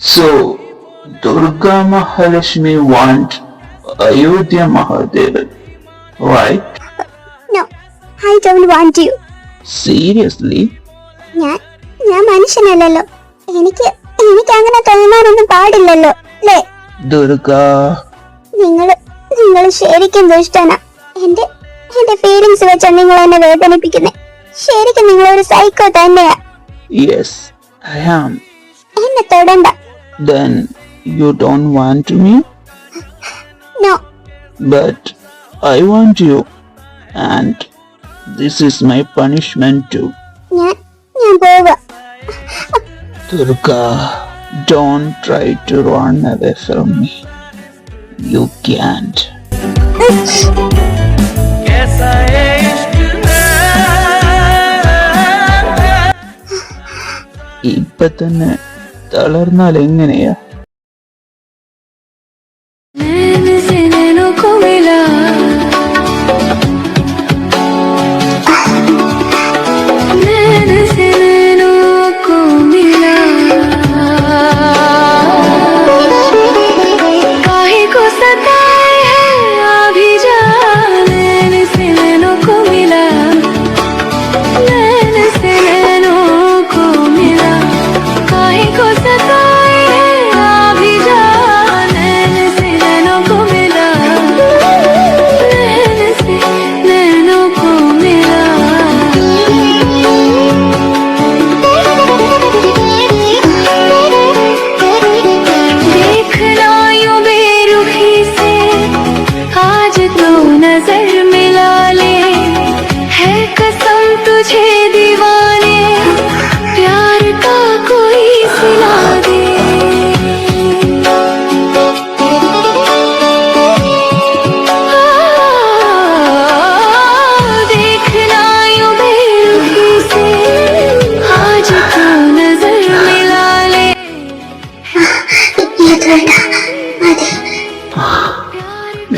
So, Durga Mahalakshmi want Ayodhya Mahadevan, right? No, I don't want you. Seriously? ഞാൻ മനുഷ്യനല്ലല്ലോ. എനിക്ക് അങ്ങനെ തോന്നാനൊന്നും പാടില്ലല്ലോ, അല്ലേ? ദുർഗ, നിങ്ങൾ ശരിക്കും ദുഷ്ടനാ. എന്റെ ഫീലിങ്സ് വെച്ചാ നിങ്ങൾ എന്നെ വേദനിപ്പിക്കുന്നേ. ശരിക്കും നിങ്ങളൊരു സൈക്കോ തന്നെയാ. yes, I am. എന്നെ തൊടണ്ട. Then you don't want me? No. But I want you, and this is my punishment too. ഞാൻ പോവാ. Durga, don't try to run away from me. You can't. ഇപ്പൊ തന്നെ തളർന്നാൽ എങ്ങനെയാ?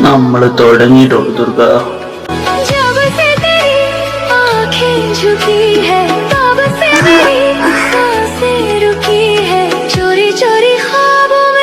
നമ്മള് തുടങ്ങിയിട്ടുള്ളൂ ദുർഗ. चोरी चोरी ख्वाबों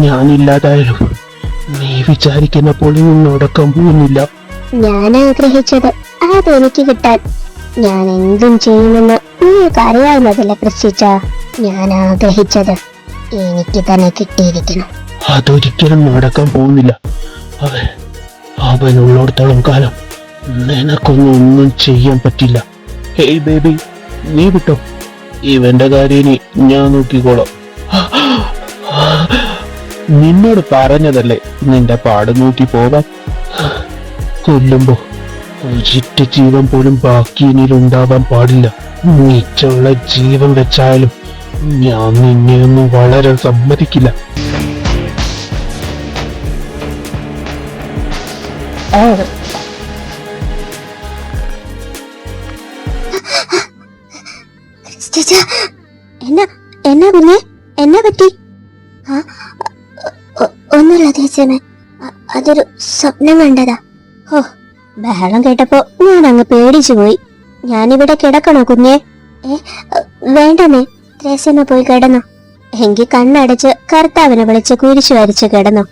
ഞാനില്ലാതായാലും നീ വിചാരിക്കുന്ന പൊളിയും നടക്കാൻ പോകുന്നില്ല. ഞാൻ ആഗ്രഹിച്ചത് അതെനിക്ക് കിട്ടാൻ ഞാൻ എന്തും ചെയ്യുമെന്ന് നിങ്ങൾക്ക് അറിയാവുന്നതല്ല ക്രിസ്റ്റിച്ച. ഞാൻ ആഗ്രഹിച്ചത് എനിക്ക് തന്നെ കിട്ടിയിരിക്കണം. അതൊരിക്കലും നടക്കാൻ പോകുന്നില്ല. അവനുള്ളിടത്തോളം കാലം നിനക്കൊന്നും ചെയ്യാൻ പറ്റില്ല. ഹേയ് ബേബി, നീ വിട്ടോ, ഇവന്റെ കാര്യം ഇനി ഞാൻ നോക്കിക്കോളാം. നിന്നോട് പറഞ്ഞതല്ലേ നിന്റെ പാട് നോക്കി പോകാം. കൊല്ലുമ്പോ ഒരിറ്റ ജീവൻ പോലും ബാക്കി ഇനിയിലുണ്ടാവാൻ പാടില്ല. മിച്ചമുള്ള ജീവൻ വെച്ചായാലും ഞാൻ നിന്നെയൊന്നും വളരെ സമ്മതിക്കില്ല. ക്രിസ്റ്റിച്ച, എന്നാ കുഞ്ഞെ, എന്നാ പറ്റി? ഒന്നുമില്ല ദേശമേ, അതൊരു സ്വപ്നം കണ്ടതാ. ഓ, ബഹളം കേട്ടപ്പോ ഞാൻ അങ്ങ് പേടിച്ചു പോയി. ഞാനിവിടെ കിടക്കണോ കുഞ്ഞെ? വേണ്ടമേ, ത്രേസ്യമ്മ പോയി കിടന്നോ. എങ്കിൽ കണ്ണടച്ച് കർത്താവിനെ വിളിച്ച് കുരിശു വരച്ച് കിടന്നോ.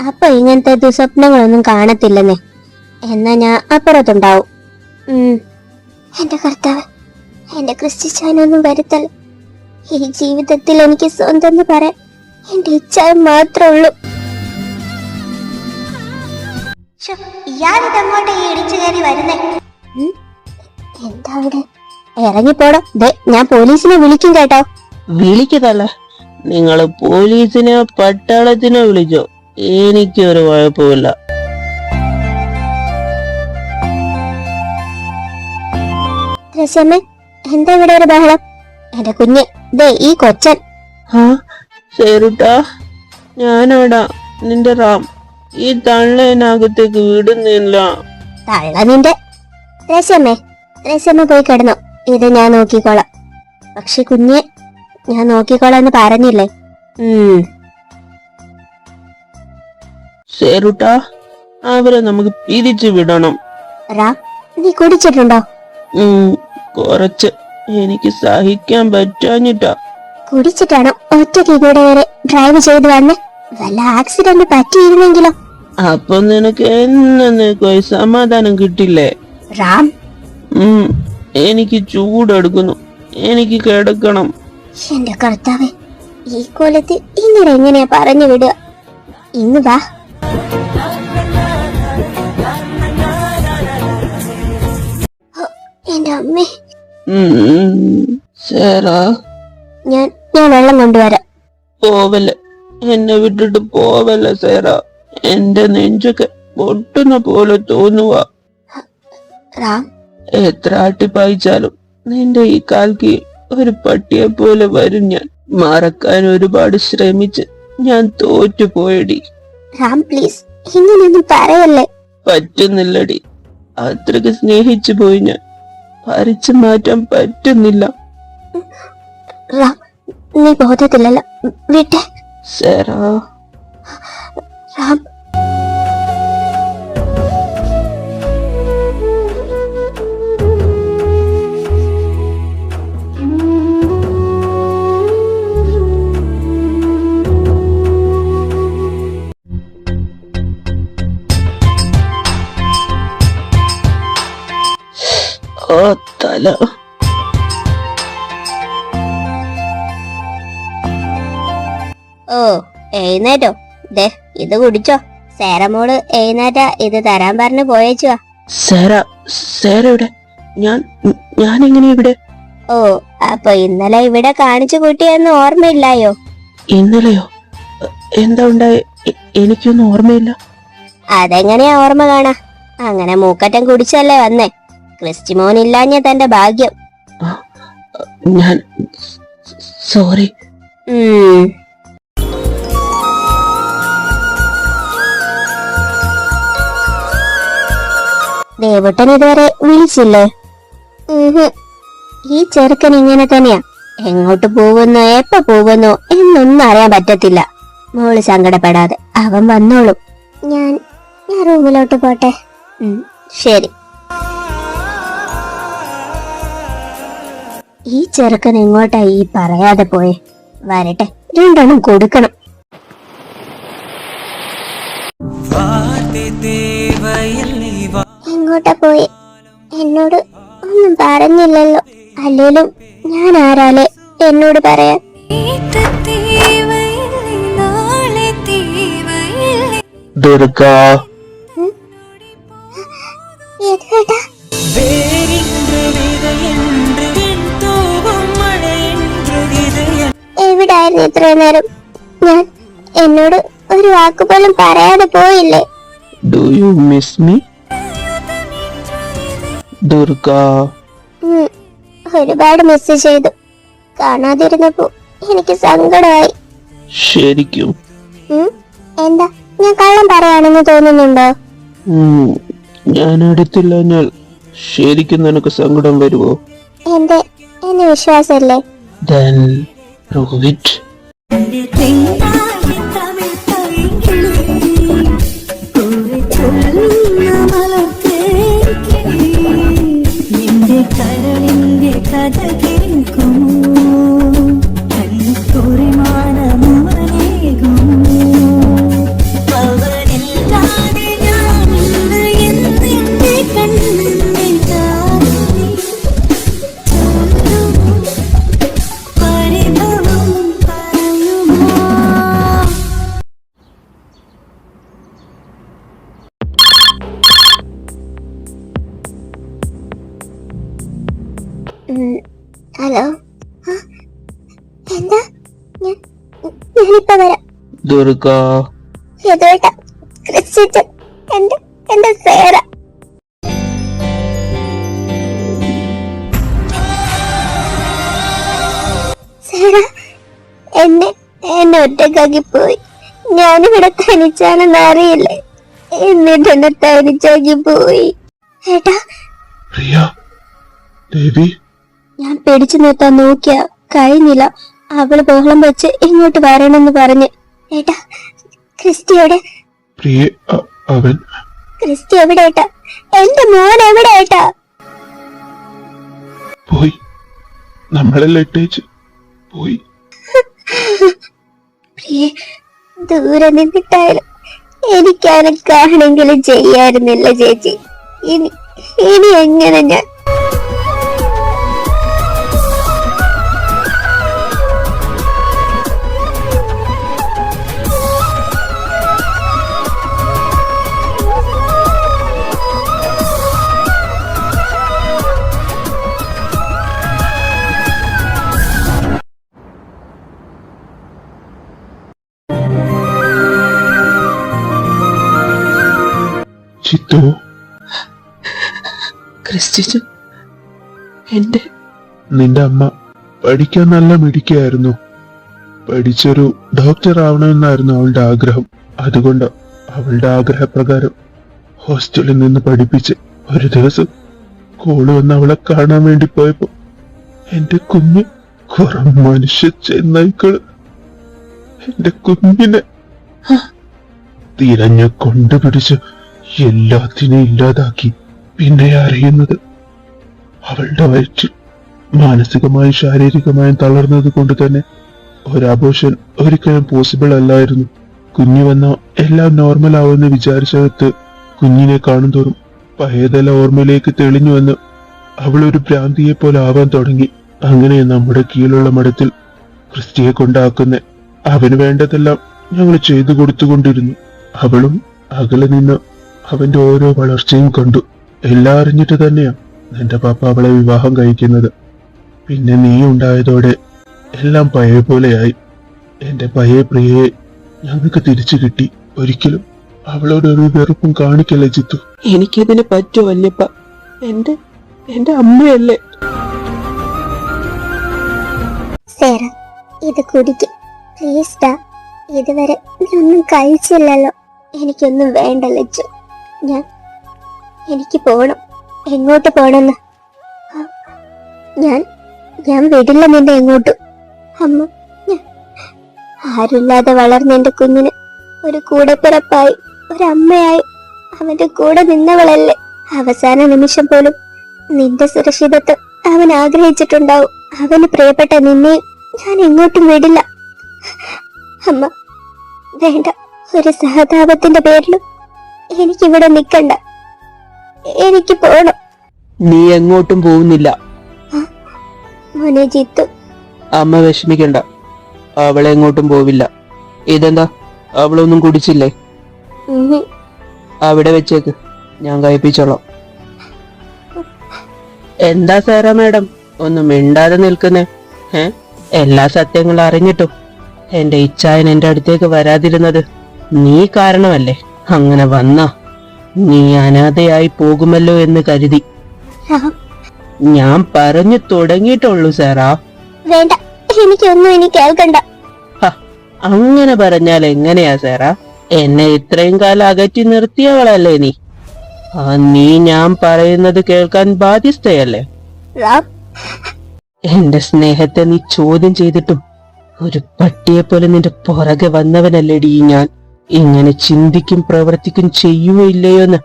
അപ്പൊ ഇങ്ങനത്തെ ദുസ്വപ്നങ്ങളൊന്നും കാണത്തില്ലെന്നേ. എന്നാ ഞാൻ അപ്പുറത്തുണ്ടാവും. എന്റെ കർത്താവ്, എന്റെ ക്രിസ്റ്റിച്ചാനൊന്നും വരുത്തല്ല. ഈ ജീവിതത്തിൽ എനിക്ക് സ്വന്തം എന്ന് പറയാൻ എന്റെ ഇച്ഛ മാത്രമേ ഉള്ളൂ. ഇയാളിതങ്ങോട്ട് ഈ ഇടിച്ചു കയറി വരുന്നേ? എന്താ അവിടെ? ഇറങ്ങിപ്പോടോ. ഞാൻ പോലീസിനെ വിളിക്കും കേട്ടോ. വിളിക്കതല്ല, നിങ്ങള് പോലീസിനെ പട്ടാളത്തിനെ വിളിച്ചോ, എനിക്കൊരു കുഴപ്പമില്ല. രസ്യമ്മേ, എന്താ ഇവിടെ ഒരു ബഹളം? എന്റെ കുഞ്ഞ്, ഈ കൊച്ചൻ. സേറുട്ടാ, ഞാനാടാ നിന്റെ റാം. ഈ തള്ളേനകത്തേക്ക് വിടുന്നില്ല. തള്ള നിന്റെ. രസ്യമ്മ പോയി കിടന്നു, ഇത് ഞാൻ നോക്കിക്കോളാം. പക്ഷെ കുഞ്ഞെ, ഞാൻ നോക്കിക്കോളാം എന്ന് പറഞ്ഞില്ലേ? സേറുട്ടാ, അവരെ നമുക്ക് പിരിച്ചു വിടണം. റാം, നീ കുടിച്ചിട്ടുണ്ടോ? കുറച്ച്. എനിക്ക് സഹിക്കാൻ പറ്റാഞ്ഞിട്ടാ. കുടിച്ചിട്ടാണോ ഒറ്റയ്ക്ക് ഇവിടെ വരെ ഡ്രൈവ് ചെയ്ത് വന്ന്? വല്ല ആക്സിഡന്റ് പറ്റിയിരുന്നെങ്കിലോ? അപ്പൊ നിനക്ക് എന്നേക്കായി സമാധാനം കിട്ടില്ലേ? റാം, എനിക്ക് ചൂടെടുക്കുന്നു, എനിക്ക് കിടക്കണം. എന്റെ കർത്താവേ, ഈ കൊലത്ത് ഇങ്ങനെ എങ്ങനെയാ പറഞ്ഞു വിടുക? ഇന്ന് വാ. എന്റെ അമ്മേ. സേറാ, ഞാൻ വെള്ളം കൊണ്ടുവരാം. പോവല്ലേ, എന്നെ വിട്ടിട്ട് പോവല്ലേ സേറാ. എന്റെ നെഞ്ചൊക്കെ പൊട്ടുന്ന പോലെ തോന്നുക. റാം, എത്ര ആട്ടിപ്പായിച്ചാലും നിന്റെ ഈ കാൽക്ക് ഒരു പട്ടിയെ പോലെ വരും ഞാൻ. മറക്കാൻ ഒരുപാട് ശ്രമിച്ച് ഞാൻ തോറ്റുപോയടി. റാം പ്ലീസ്, ഇങ്ങനെയൊന്നും പറയല്ലേ. പറ്റുന്നില്ലടി, അത്രക്ക് സ്നേഹിച്ചു പോയി ഞാൻ. പറിച്ചു മാറ്റാൻ പറ്റുന്നില്ല. റാം, നീ ബോധത്തില്ലല്ലോ, വിട്ടെ. സേറാ. റാം, തല. ഓ, എഴുന്നേറ്റോ? ഇത് കുടിച്ചോ. സേറമോള് എഴുന്നേറ്റ ഇത് തരാൻ പറഞ്ഞു പോയേച്ചുവാ. സേരയുടെ ഞാനെങ്ങനെ ഇവിടെ? ഓ, അപ്പൊ ഇന്നലെ ഇവിടെ കാണിച്ചു കൂട്ടിയെന്ന് ഓർമ്മയില്ലായോ? ഇന്നലെയോ? എന്താ ഉണ്ടായി? എനിക്കൊന്നും ഓർമ്മയില്ല. അതെങ്ങനെയാ ഓർമ്മ കാണാ? അങ്ങനെ മൂക്കറ്റം കുടിച്ചല്ലേ വന്നേ. ക്രിസ്റ്റിമോൻ ഇല്ലാഞ്ഞ തന്റെ ഭാഗ്യം. ഞാൻ സോറി. ദേവുട്ടൻ ഇതുവരെ വിളിച്ചില്ലേ? ഈ ചെറുക്കൻ ഇങ്ങനെ തന്നെയാ. എങ്ങോട്ട് പോകുന്നു, എപ്പ പോകുന്നു എന്നൊന്നും അറിയാൻ പറ്റത്തില്ല. മോള് സങ്കടപ്പെടാതെ, അവൻ വന്നോളും. ഞാൻ റൂമിലോട്ട് പോട്ടെ. ശരി. ഈ ചെറുക്കൻ എങ്ങോട്ടാ ഈ പറയാതെ പോയെ? വരട്ടെ, രണ്ടെണ്ണം കൊടുക്കണം. എങ്ങോട്ടാ പോയി? എന്നോട് ഒന്നും പറഞ്ഞില്ലല്ലോ. അല്ലേലും ഞാൻ ആരാലേ എന്നോട് പറയാൻ? ദുർഗ, ഏട്ടാ, എവിടായിരുന്നു ഇത്രയും നേരം? ഞാൻ എന്നോട് ഒരു വാക്കുപോലും പറയാതെ പോയില്ലേ? Do you miss me Durga? ഒരുപാട് മിസ് ചെയ്തു. കാണാതിരുന്നപ്പോ എനിക്ക് സങ്കടമായി. ശരിക്കും? എന്താ, ഞാൻ കള്ളം പറയാണെന്ന് തോന്നുന്നുണ്ടോ? ഞാൻ അടുത്തില്ല. ഞാൻ ശരിക്കും നിനക്ക് സങ്കടം വരുമോ? എന്നെ വിശ്വാസല്ലേ? Then prove it. കരളിന്റെ കഥ കേൾക്കുമോ? കണ്ണുമാനമേകുമോ? അവനില്ലാതെ ഞാനില്ല എന്നെ കണ്ണിന്റെ പരിഭവം പറയുമോ? ഹലോ, എന്താ? ഞാനിപ്പോ വരാം. ദുർഗ, യദുവേട്ടാ, ക്രിസ്റ്റിച്ചൻ, എന്റെ സേറ. സേറ എന്നെ ഒറ്റക്കാക്കി പോയി. ഞാനിവിടെ തനിച്ചാണെന്ന് അറിയില്ലേ, എന്നിട്ട് എന്നെ തനിച്ചാക്കി പോയി. ഏട്ടാ, പ്രിയ, ദേവി, ഞാൻ പിടിച്ചു നിർത്താൻ നോക്കിയ കഴിഞ്ഞില്ല. അവള് ബഹളം വെച്ച് ഇങ്ങോട്ട് വരണമെന്ന് പറഞ്ഞ്. ഏട്ടാ, ക്രിസ്റ്റിയോടെ? പ്രിയ, അവൻ ക്രിസ്റ്റി എവിടെ ഏട്ടാ? എന്റെ മോൻ എവിടെ ഏട്ടാ? പോയി, നമ്മളെല്ലാം ഇട്ടേച്ച് പോയി. പ്രിയേ, ദൂരെ നിന്നിട്ടായാലും എനിക്ക് അനക്കാണെങ്കിലും ചെയ്യായിരുന്നില്ല ചേച്ചി. ഇനി എങ്ങനെ ഞാൻ? ചിത്തു, ക്രിസ്റ്റിച്ചു, എന്റെ നിന്റെ അമ്മ പഠിക്കാൻ നല്ല മിടുക്കിയായിരുന്നു. പഠിച്ചൊരു ഡോക്ടർ ആവണമെന്നായിരുന്നു അവളുടെ ആഗ്രഹം. അതുകൊണ്ട് അവളുടെ ആഗ്രഹപ്രകാരം ഹോസ്റ്റലിൽ നിന്ന് പഠിപ്പിച്ച് ഒരു ദിവസം കോള് വന്ന് അവളെ കാണാൻ വേണ്ടി പോയപ്പോ എന്റെ കുഞ്ഞ് കുറെ മനുഷ്യ ചെന്നായ്ക്കള് എന്റെ കുഞ്ഞിനെ തിരഞ്ഞു കൊണ്ടുപിടിച്ച് എല്ലാത്തിനെയും ഇല്ലാതാക്കി. പിന്നെ അറിയുന്നത് അവളുടെ വയറ്റിൽ മാനസികമായും ശാരീരികമായും തളർന്നത് കൊണ്ട് തന്നെ ഒരു അബോർഷൻ ഒരിക്കലും പോസിബിൾ അല്ലായിരുന്നു. കുഞ്ഞു വന്ന എല്ലാം നോർമൽ ആവുമെന്ന് വിചാരിച്ചകത്ത് കുഞ്ഞിനെ കാണുന്തോറും പഴയതെല്ലാം ഓർമ്മയിലേക്ക് തെളിഞ്ഞുവെന്ന് അവൾ ഒരു ഭ്രാന്തിയെ പോലെ ആവാൻ തുടങ്ങി. അങ്ങനെ നമ്മുടെ കീഴിലുള്ള മഠത്തിൽ ക്രിസ്റ്റിയെ കൊണ്ടാക്കുന്ന അവന് വേണ്ടതെല്ലാം ഞങ്ങൾ ചെയ്തു കൊടുത്തുകൊണ്ടിരുന്നു. അവളും അകലെ നിന്ന് അവന്റെ ഓരോ വളർച്ചയും കണ്ടു. എല്ലാം അറിഞ്ഞിട്ട് തന്നെയാ എന്റെ പാപ്പ അവളെ വിവാഹം കഴിക്കുന്നത്. പിന്നെ നീ ഉണ്ടായതോടെ എല്ലാം പഴയ പോലെയായി. എന്റെ പഴയ പ്രിയയെ ഞങ്ങൾക്ക് തിരിച്ചു കിട്ടി. ഒരിക്കലും അവളോട് ഒരു വെറുപ്പും കാണിക്കല്ലേ ചിത്തു. എനിക്കിതിന് പറ്റുമോ വല്യപ്പ? എന്റെ അമ്മയല്ലേ? സേറ, ഇത് കുടിക്ക് പ്ലീസ് ഡാ. ഇതുവരെ നീ ഒന്നും കഴിച്ചില്ലല്ലോ. എനിക്കൊന്നും വേണ്ട ലച്ചു. എനിക്ക് പോണം. എങ്ങോട്ട് പോണെന്ന്? ഞാൻ വിടില്ല നിന്നെ എങ്ങോട്ടും. അമ്മ, ആരുമില്ലാതെ വളർന്ന എന്റെ കുഞ്ഞിന് ഒരു കൂടെപ്പിറപ്പായി ഒരമ്മയായി അവന്റെ കൂടെ നിന്നവളല്ലേ. അവസാന നിമിഷം പോലും നിന്റെ സുരക്ഷിതത്വം അവൻ ആഗ്രഹിച്ചിട്ടുണ്ടാവും. അവന് പ്രിയപ്പെട്ട നിന്നെയും ഞാൻ എങ്ങോട്ടും വിടില്ല. അമ്മ വേണ്ട, ഒരു സഹതാപത്തിന്റെ പേരിലും എനിക്കിവിടെ നിൽക്കണ്ട. എനിക്ക് പോണം. നീ എങ്ങോട്ടും പോകുന്നില്ല. മോനെ ജിത്തു, അമ്മ വിഷമിക്കണ്ട, അവളെങ്ങോട്ടും പോവില്ല. ഇതെന്താ, അവളൊന്നും കുടിച്ചില്ലേ? ഉം. അവിടെ വെച്ചേക്ക്, ഞാൻ കഴിപ്പിച്ചോളാം. എന്താ സാറാ മാഡം ഒന്നും മിണ്ടാതെ നിൽക്കുന്നേ? എല്ലാ സത്യങ്ങളും അറിഞ്ഞിട്ടും എന്റെ ഇച്ഛായൻ എന്റെ അടുത്തേക്ക് വരാതിരുന്നത് നീ കാരണമല്ലേ? അങ്ങനെ വന്നാ നീ അനാഥയായി പോകുമല്ലോ എന്ന് കരുതി. റാം, ഞാൻ പറഞ്ഞു തുടങ്ങിയിട്ടുള്ളൂ സാറാ. വേണ്ട, എനിക്കൊന്നും ഇനി കേൾക്കണ്ട. ഹ, അങ്ങനെ പറഞ്ഞാൽ എങ്ങനെയാ സാറാ? എന്നെ ഇത്രയും കാലം അകറ്റി നിർത്തിയവളല്ലേ നീ? നീ ഞാൻ പറയുന്നത് കേൾക്കാൻ ബാധ്യസ്ഥയല്ലേ? റാം, എന്റെ സ്നേഹത്തെ നീ ചോദ്യം ചെയ്തിട്ടും ഒരു പട്ടിയെ പോലെ നിന്റെ പുറകെ വന്നവനല്ലേടി ഞാൻ. ഇങ്ങനെ ചിന്തിക്കും പ്രവർത്തിക്കും ചെയ്യുമോ ഇല്ലയോ എന്ന്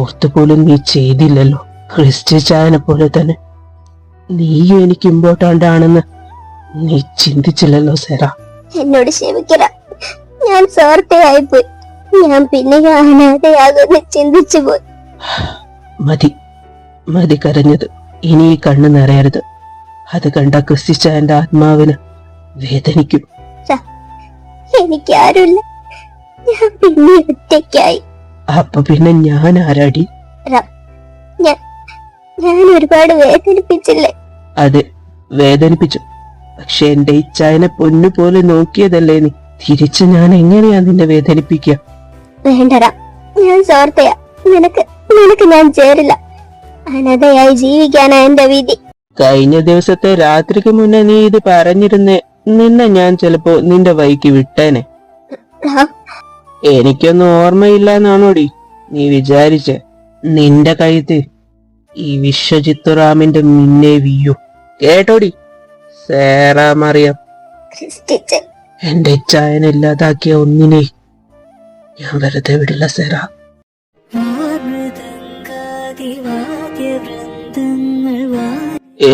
ഓർത്തുപോലും നീ ചെയ്തില്ലല്ലോ. ക്രിസ്ത്യചായനെ പോലെ തന്നെ നീയും എനിക്ക് ഇമ്പോർട്ടൻ്റ് നീ ചിന്തിച്ചില്ലല്ലോ സെറ. എന്നോട് ക്ഷമിക്കല, ഞാൻ സ്വാർത്ഥയായിപ്പോയി. ഞാൻ പിന്നെ അനാഥയാകുമെന്ന് ചിന്തിച്ചു പോയി. മതി മതി കരഞ്ഞത്. ഇനി ഈ കണ്ണ് നിറയരുത്. അത് കണ്ട ക്രിസ്ത്യചായന്റെ ആത്മാവിന് വേദനിക്കും. എനിക്കാരുമില്ല, ഞാൻ പിന്നെ ഒറ്റയ്ക്കായി. അപ്പൊ പിന്നെ ഞാൻ ആരാടി? ഞാൻ ഒരുപാട് വേദനിപ്പിച്ചില്ലേ? അതെ, വേദനിപ്പിച്ചു. പക്ഷെ എന്റെ ഇച്ഛായനെ പൊന്നുപോലെ നോക്കിയതല്ലേ നീ. തിരിച്ച് ഞാൻ എങ്ങനെയാ നിന്നെ വേദനിപ്പിക്കുക? വേണ്ടടാ, ഞാൻ സ്വാർത്ഥയാ. നിനക്ക് ഞാൻ ചേരില്ല. അനാഥയായി ജീവിക്കാനാ എന്റെ വിധി. കഴിഞ്ഞ ദിവസത്തെ രാത്രിക്ക് മുന്നേ നീ ഇത് പറഞ്ഞിരുന്നേ, നിന്നെ ഞാൻ ചിലപ്പോ നിന്റെ വഴിക്ക് വിട്ടേനെ. എനിക്കൊന്നും ഓർമ്മയില്ല എന്നാണോടി നീ വിചാരിച്ചേ? നിന്റെ കഴുത്ത് ഈ വിശ്വജിത്തുറാമിന്റെ മുന്നേ വീയു. കേട്ടോടി സേറാ മറിയം. എന്റെ ചായനില്ലാതാക്കിയ ഒന്നിനെ ഞാൻ വെറുതെ വിടില്ല സേറ.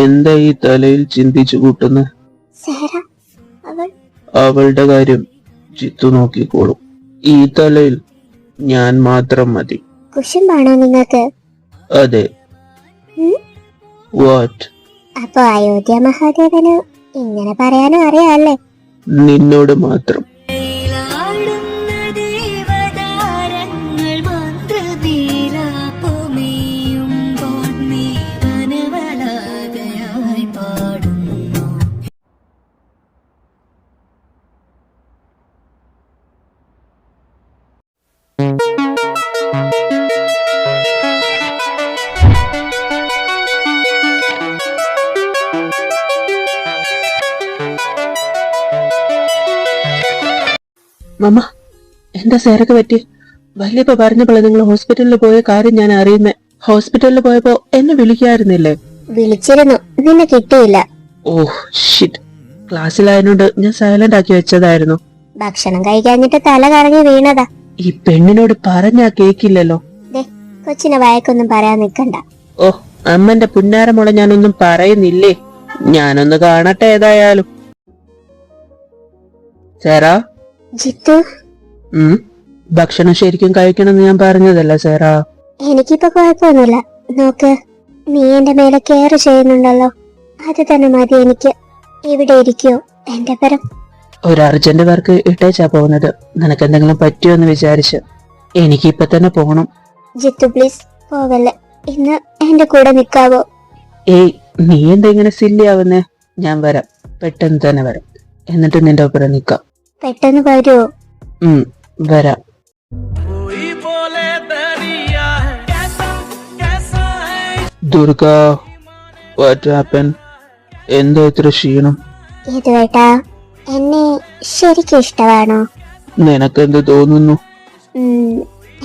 എന്താ ഈ തലയിൽ ചിന്തിച്ചു കൂട്ടുന്നു? അവളുടെ കാര്യം ജിത്തു നോക്കിക്കോളും. ഈ തലയിൽ ഞാൻ മാത്രം മതി. കുശുമ്പാണോ നിങ്ങൾക്ക്? അതെ. വാട്ട്? അപ്പൊ അയോധ്യ മഹാദേവന് ഇങ്ങനെ പറയാനും അറിയാല്ലേ? നിന്നോട് മാത്രം. മമ്മ, എന്താ സേരക്ക് പറ്റി? വല്യപ്പ പറഞ്ഞപ്പോഴേ നിങ്ങൾ ഹോസ്പിറ്റലിൽ പോയ കാര്യം ഞാൻ അറിയുന്നേ. ഹോസ്പിറ്റലിൽ പോയപ്പോ എന്നെ വിളിക്കായിരുന്നില്ലേ? വിളിച്ചിരുന്നു, നിന്നെ കിട്ടിയില്ല. ഓഹ് ഷിറ്റ്, ക്ലാസ്സിലായതുകൊണ്ട് ഞാൻ സൈലന്റ് ആക്കി വെച്ചതായിരുന്നു. ഭക്ഷണം കഴിക്കാഞ്ഞിട്ട് തല കറങ്ങി വീണതാ. ഈ പെണ്ണിനോട് പറഞ്ഞാ കേക്കില്ലല്ലോ. കൊച്ചിനെ വഴക്കൊന്നും പറയാൻ നിക്കണ്ട. ഓ, അമ്മന്റെ പുന്നാരമുള ഞാനൊന്നും പറയുന്നില്ലേ. ഞാനൊന്ന് കാണട്ടെ ഏതായാലും. സേറാ. ജിത്തു, ഭക്ഷണം ശരിക്കും കഴിക്കണമെന്ന് ഞാൻ പറഞ്ഞതല്ല സേറാ. എനിക്കിപ്പോ കുഴപ്പമൊന്നുമില്ല. നോക്ക്, നീ എന്റെ മേലെ കെയർ ചെയ്യുന്നുണ്ടല്ലോ, അത് തന്നെ മതി എനിക്ക്. ഇവിടെ ഇരിക്കോ എന്റെ പരം. ഒരു അർജന്റ് വർക്ക് ഇട്ടേച്ചാ പോകുന്നത്. നിനക്ക് എന്തെങ്കിലും പറ്റിയോ എന്ന് വിചാരിച്ച് എനിക്കിപ്പൊ തന്നെ പോണം. ജിത്തു പ്ലീസ് പോവല്ലേ, ഇന്ന് എന്റെ കൂടെ നിക്കാവോ? ഏയ്, നീ എന്താ ഇങ്ങനെ സില്ലി ആവുന്നേ? ഞാൻ വരാം, പെട്ടെന്ന് തന്നെ വരാം. എന്നിട്ട് നിന്റെ ഒപ്പം നിക്കാം. പെട്ടെന്ന് വരുവോ? വരാം. Durga, what happen? എന്താ ഇത്ര ക്ഷീണം? ഇതുവേട്ടാ, എന്നെ ശരിക്കും ഇഷ്ടമാണോ? നിനക്കെന്ത് തോന്നുന്നു?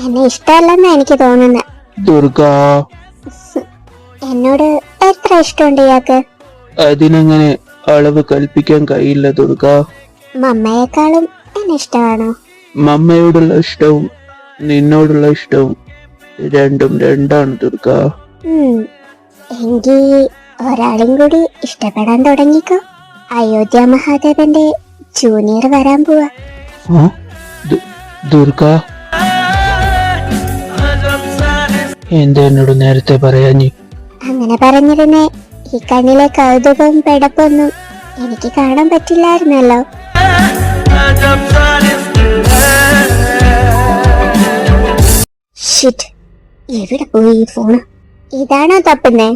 എന്നെ ഇഷ്ടമല്ലെന്നാ എനിക്ക് തോന്നുന്നത്. ദുർഗ, എന്നോട് എത്ര ഇഷ്ടമുണ്ട് ഇയാൾക്ക്? അതിനങ്ങനെ അളവ് കൽപ്പിക്കാൻ കഴിയില്ല ദുർഗ. മമ്മയെക്കാളും എന്നെ ഇഷ്ടമാണോ? മമ്മയോടുള്ള ഇഷ്ടവും നിന്നോടുള്ള ഇഷ്ടവും രണ്ടും രണ്ടാണ് ദുർഗ. എങ്കിൽ ഒരാളും കൂടി ഇഷ്ടപ്പെടാൻ തുടങ്ങിക്കോ. അയോധ്യ മഹാദേവന്റെ ജൂനിയർ വരാൻ പോവാ. ദുർഗ, എന്താ എന്നോട് നേരത്തെ പറയാഞ്ഞി? അങ്ങനെ പറഞ്ഞിരുന്നേ ഈ കണ്ണിലെ കൗതുകവും പെടപ്പൊന്നും എനിക്ക് കാണാൻ പറ്റില്ലായിരുന്നല്ലോ. ഷിറ്റ്, എവിടെ പോയി ഈ ഫോണ്? ഇതാണോ തപ്പുന്നേ?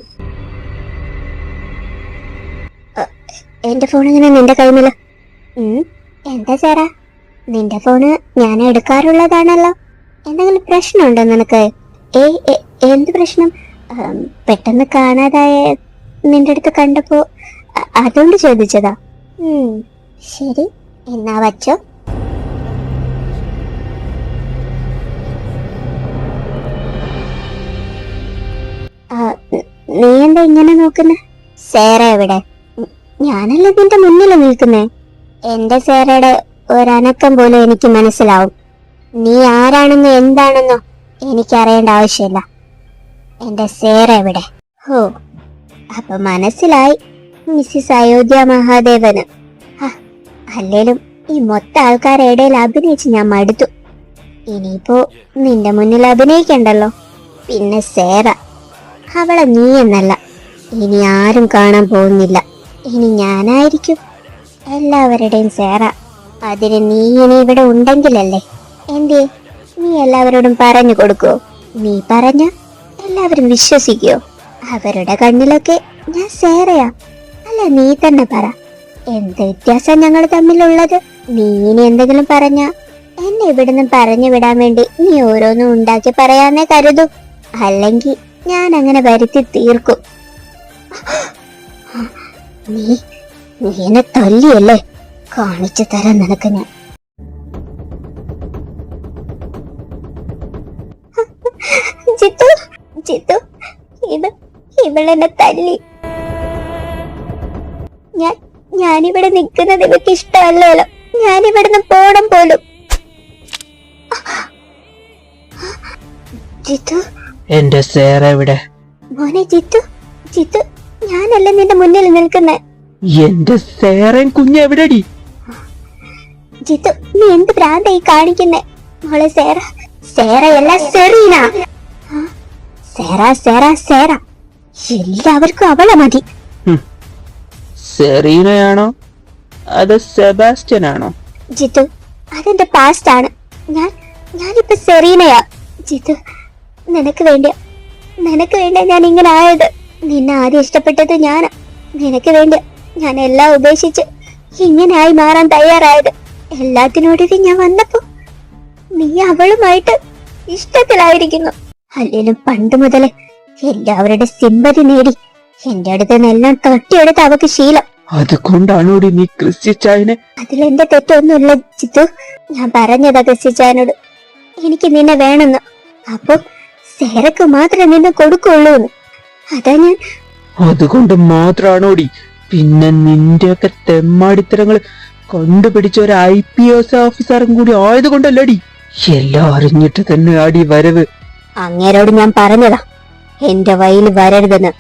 എന്റെ ഫോൺ ഇങ്ങനെ നിന്റെ കൈമേല. എന്താ ചേരാ, നിന്റെ ഫോണ് ഞാൻ എടുക്കാറുള്ളതാണല്ലോ. എന്തെങ്കിലും പ്രശ്നമുണ്ടോ നിനക്ക്? എന്ത് പ്രശ്നം? പെട്ടെന്ന് കാണാതായ നിന്റെ അടുത്ത് കണ്ടപ്പോ അതുകൊണ്ട് ചോദിച്ചതാ. ശരി, എന്നാ വച്ചോ. നീ എന്താ ഇങ്ങനെ നോക്കുന്നേ? സേറ എവിടെ? ഞാനല്ലേ നിന്റെ മുന്നിൽ നിൽക്കുന്നേ. എന്റെ സേറയുടെ ഒരനക്കം പോലും എനിക്ക് മനസ്സിലാവും. നീ ആരാണെന്നോ എന്താണെന്നോ എനിക്കറിയേണ്ട ആവശ്യമില്ല. എന്റെ സേറ എവിടെ? ഹോ, അപ്പൊ മനസ്സിലായി മിസ്സിസ് അയോധ്യ മഹാദേവന്. അല്ലേലും ഈ മൊത്ത ആൾക്കാരുടെ ഇടയിൽ അഭിനയിച്ച് ഞാൻ മടുത്തു. ഇനിയിപ്പോ നിന്റെ മുന്നിൽ അഭിനയിക്കണ്ടല്ലോ. പിന്നെ സേറ, അവളെ നീ എന്നല്ല ഇനി ആരും കാണാൻ പോകുന്നില്ല. ഇനി ഞാനായിരിക്കും എല്ലാവരുടെയും സേറ. അതിന് നീ ഇനി ഇവിടെ ഉണ്ടെങ്കിലല്ലേ. എന്തേ, നീ എല്ലാവരോടും പറഞ്ഞു കൊടുക്കുവോ? നീ പറഞ്ഞ എല്ലാവരും വിശ്വസിക്കുവോ? അവരുടെ കണ്ണിലൊക്കെ ഞാൻ സേറയാ. അല്ല, നീ തന്നെ പറ, എന്ത് വ്യത്യാസം ഞങ്ങൾ തമ്മിലുള്ളത്? നീ ഇനി എന്തെങ്കിലും പറഞ്ഞ എന്നെ ഇവിടുന്ന് പറഞ്ഞു വിടാൻ വേണ്ടി നീ ഓരോന്നും ഉണ്ടാക്കി പറയാന്നേ കരുതൂ. അല്ലെങ്കിൽ ഞാൻ അങ്ങനെ വരുത്തി തീർക്കും. നീ എന്നെ തല്ലിയല്ലേ? കാണിച്ചു തരാൻ നിനക്ക് ഞാൻ. ജിത്തു, ജിത്തു, ഇവളെന്നെ തല്ലി. ഞാനിവിടെ നിൽക്കുന്നത് ഇവക്ക് ഇഷ്ടമല്ലല്ലോ. ഞാനിവിടുന്ന് പോണം പോലും. ജിത്തു, എന്റെ സേറ എവിടെ? മോനെ ജിത്തു, ജിത്തു, ഞാനല്ലേ നിന്റെ മുന്നിൽ നിൽക്കുന്നേ. എന്റെ സേറൻ കുഞ്ഞെവിടെടി? ജിത്തു, നീ എന്ത് ഭ്രാന്തായി കാണിക്കുന്നേ? മോളെ സേറ, സേറയല്ല സെറീന. സേറ, സേറ, സേറ. എല്ലാവർക്കും അവളെ മതി. സെറീനയാണോ അതോ സെബാസ്റ്റ്യൻ ആണോ? ജിത്തു, അതെന്റെ പാസ്റ്റ് ആണ്. ഞാനിപ്പോ സെറീനയാ. ജിത്തു, നിനക്ക് വേണ്ടിയാ ഞാൻ ഇങ്ങനെ ആയത്. നിന്നെ ആദ്യം ഇഷ്ടപ്പെട്ടത് ഞാനാ. നിനക്ക് വേണ്ടിയാ ഞാൻ എല്ലാം ഉപേക്ഷിച്ച് ഇങ്ങനെ ആയി മാറാൻ തയ്യാറായത്. എല്ലാത്തിനോടും ഞാൻ വന്നപ്പോ നീ അവളുമായിട്ട് ഇഷ്ടത്തിലായിരിക്കുന്നു. അല്ലേലും പണ്ട് മുതലേ എല്ലാവരുടെ സിമ്പതി നേടി എന്റെ അടുത്ത് നിന്നെല്ലാം തൊട്ടിയെടുത്ത് അവക്ക് ശീലം. അതുകൊണ്ടാണോടി നീ ക്രിസ്റ്റിച്ചായനെ? അതിലെന്റെ തെറ്റൊന്നുമില്ല ജിത്തു. ഞാൻ പറഞ്ഞതാ ക്രിസ്റ്റിച്ചായനോട് എനിക്ക് നിന്നെ വേണമെന്ന്. അപ്പൊ സേറക്ക് മാത്രമേ നിന്നെ കൊടുക്കുള്ളൂ. അതാ ഞാൻ. അതുകൊണ്ട് മാത്രാണോടി? പിന്നെ നിന്റെയൊക്കെ തെമ്മാടിത്തരങ്ങൾ കണ്ടുപിടിച്ച ഒരു IPS ഓഫീസറും കൂടി ആയതുകൊണ്ടല്ലടി. എല്ലാം അറിഞ്ഞിട്ട് തന്നെ ആടി വരവ്. അങ്ങേരോട് ഞാൻ പറഞ്ഞതാ എന്റെ വയലിൽ വരരുതെന്ന്,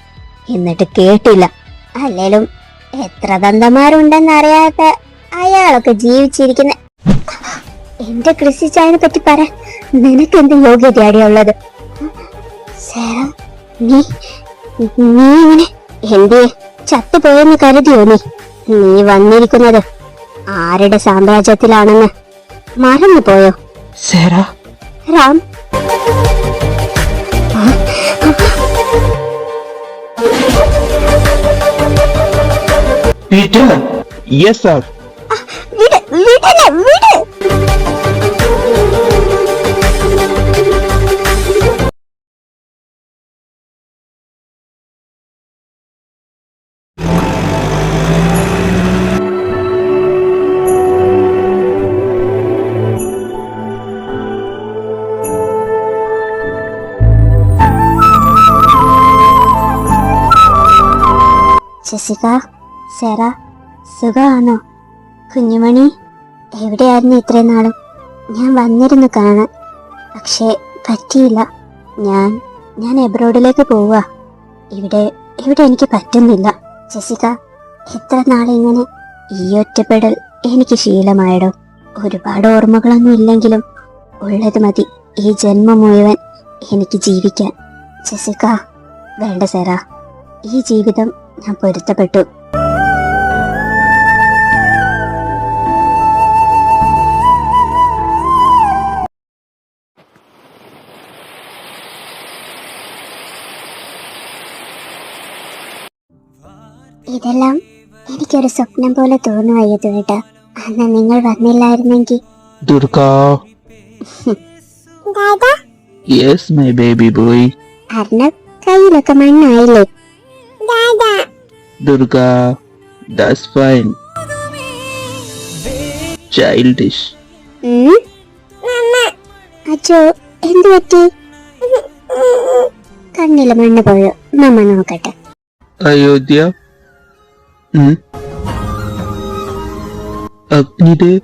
എന്നിട്ട് കേട്ടില്ല. അല്ലേലും എത്ര ദന്തമാരുണ്ടെന്നറിയാത്ത അയാളൊക്കെ ജീവിച്ചിരിക്കുന്ന എന്റെ ക്രിസ്റ്റിച്ചായനെ പറ്റി പറയാൻ നിനക്ക് എന്ത് യോഗ്യതയാടിയുള്ളത്? സേറ, നീ ഇങ്ങനെ എന്തേ ചത്തുപോയെന്ന് കരുതിയോ? നീ വന്നിരിക്കുന്നത് ആരുടെ സാമ്രാജ്യത്തിലാണെന്ന് മറന്നു പോയോ? Sara, Ram, Peter. Yes sir. വിട്, വിടല്ലേ, വിട്. ജെസിക്ക, സെറ, സുഖമാണോ? കുഞ്ഞുമണി, എവിടെയായിരുന്നു ഇത്രയും നാളും? ഞാൻ വന്നിരുന്നു കാണാൻ, പക്ഷേ പറ്റിയില്ല. ഞാൻ എബ്രോഡിലേക്ക് പോവുക. ഇവിടെ എനിക്ക് പറ്റുന്നില്ല. ജെസിക്ക, എത്ര നാളിങ്ങനെ ഈ ഒറ്റപ്പെടൽ എനിക്ക് ശീലമായിടോ. ഒരുപാട് ഓർമ്മകളൊന്നും ഇല്ലെങ്കിലും ഉള്ളത് മതി ഈ ജന്മം മുഴുവൻ എനിക്ക് ജീവിക്കാൻ. ജെസിക്ക, വേണ്ട സേറ, ഈ ജീവിതം ഞാൻ പൊരുത്തപ്പെട്ടു. ഇതെല്ലാം എനിക്കൊരു സ്വപ്നം പോലെ തോന്നുവായത് കേട്ടാ. അന്ന് നിങ്ങൾ വന്നില്ലായിരുന്നെങ്കിൽ. Durga. Yes my baby boy. Arnab, കയ്യിലൊക്കെ മണ്ണായില്ലേ? Durga, that's fine. ചൈൽഡിഷ്. അച്ഛോ, എന്തു പറ്റി? കണ്ണില് മണ്ണ് പോയോ? മമ്മ നോക്കട്ടെ. Ayodhya. Agnidev.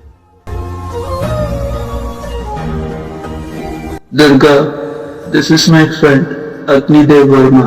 Durga, this is my friend Agnidev Verma.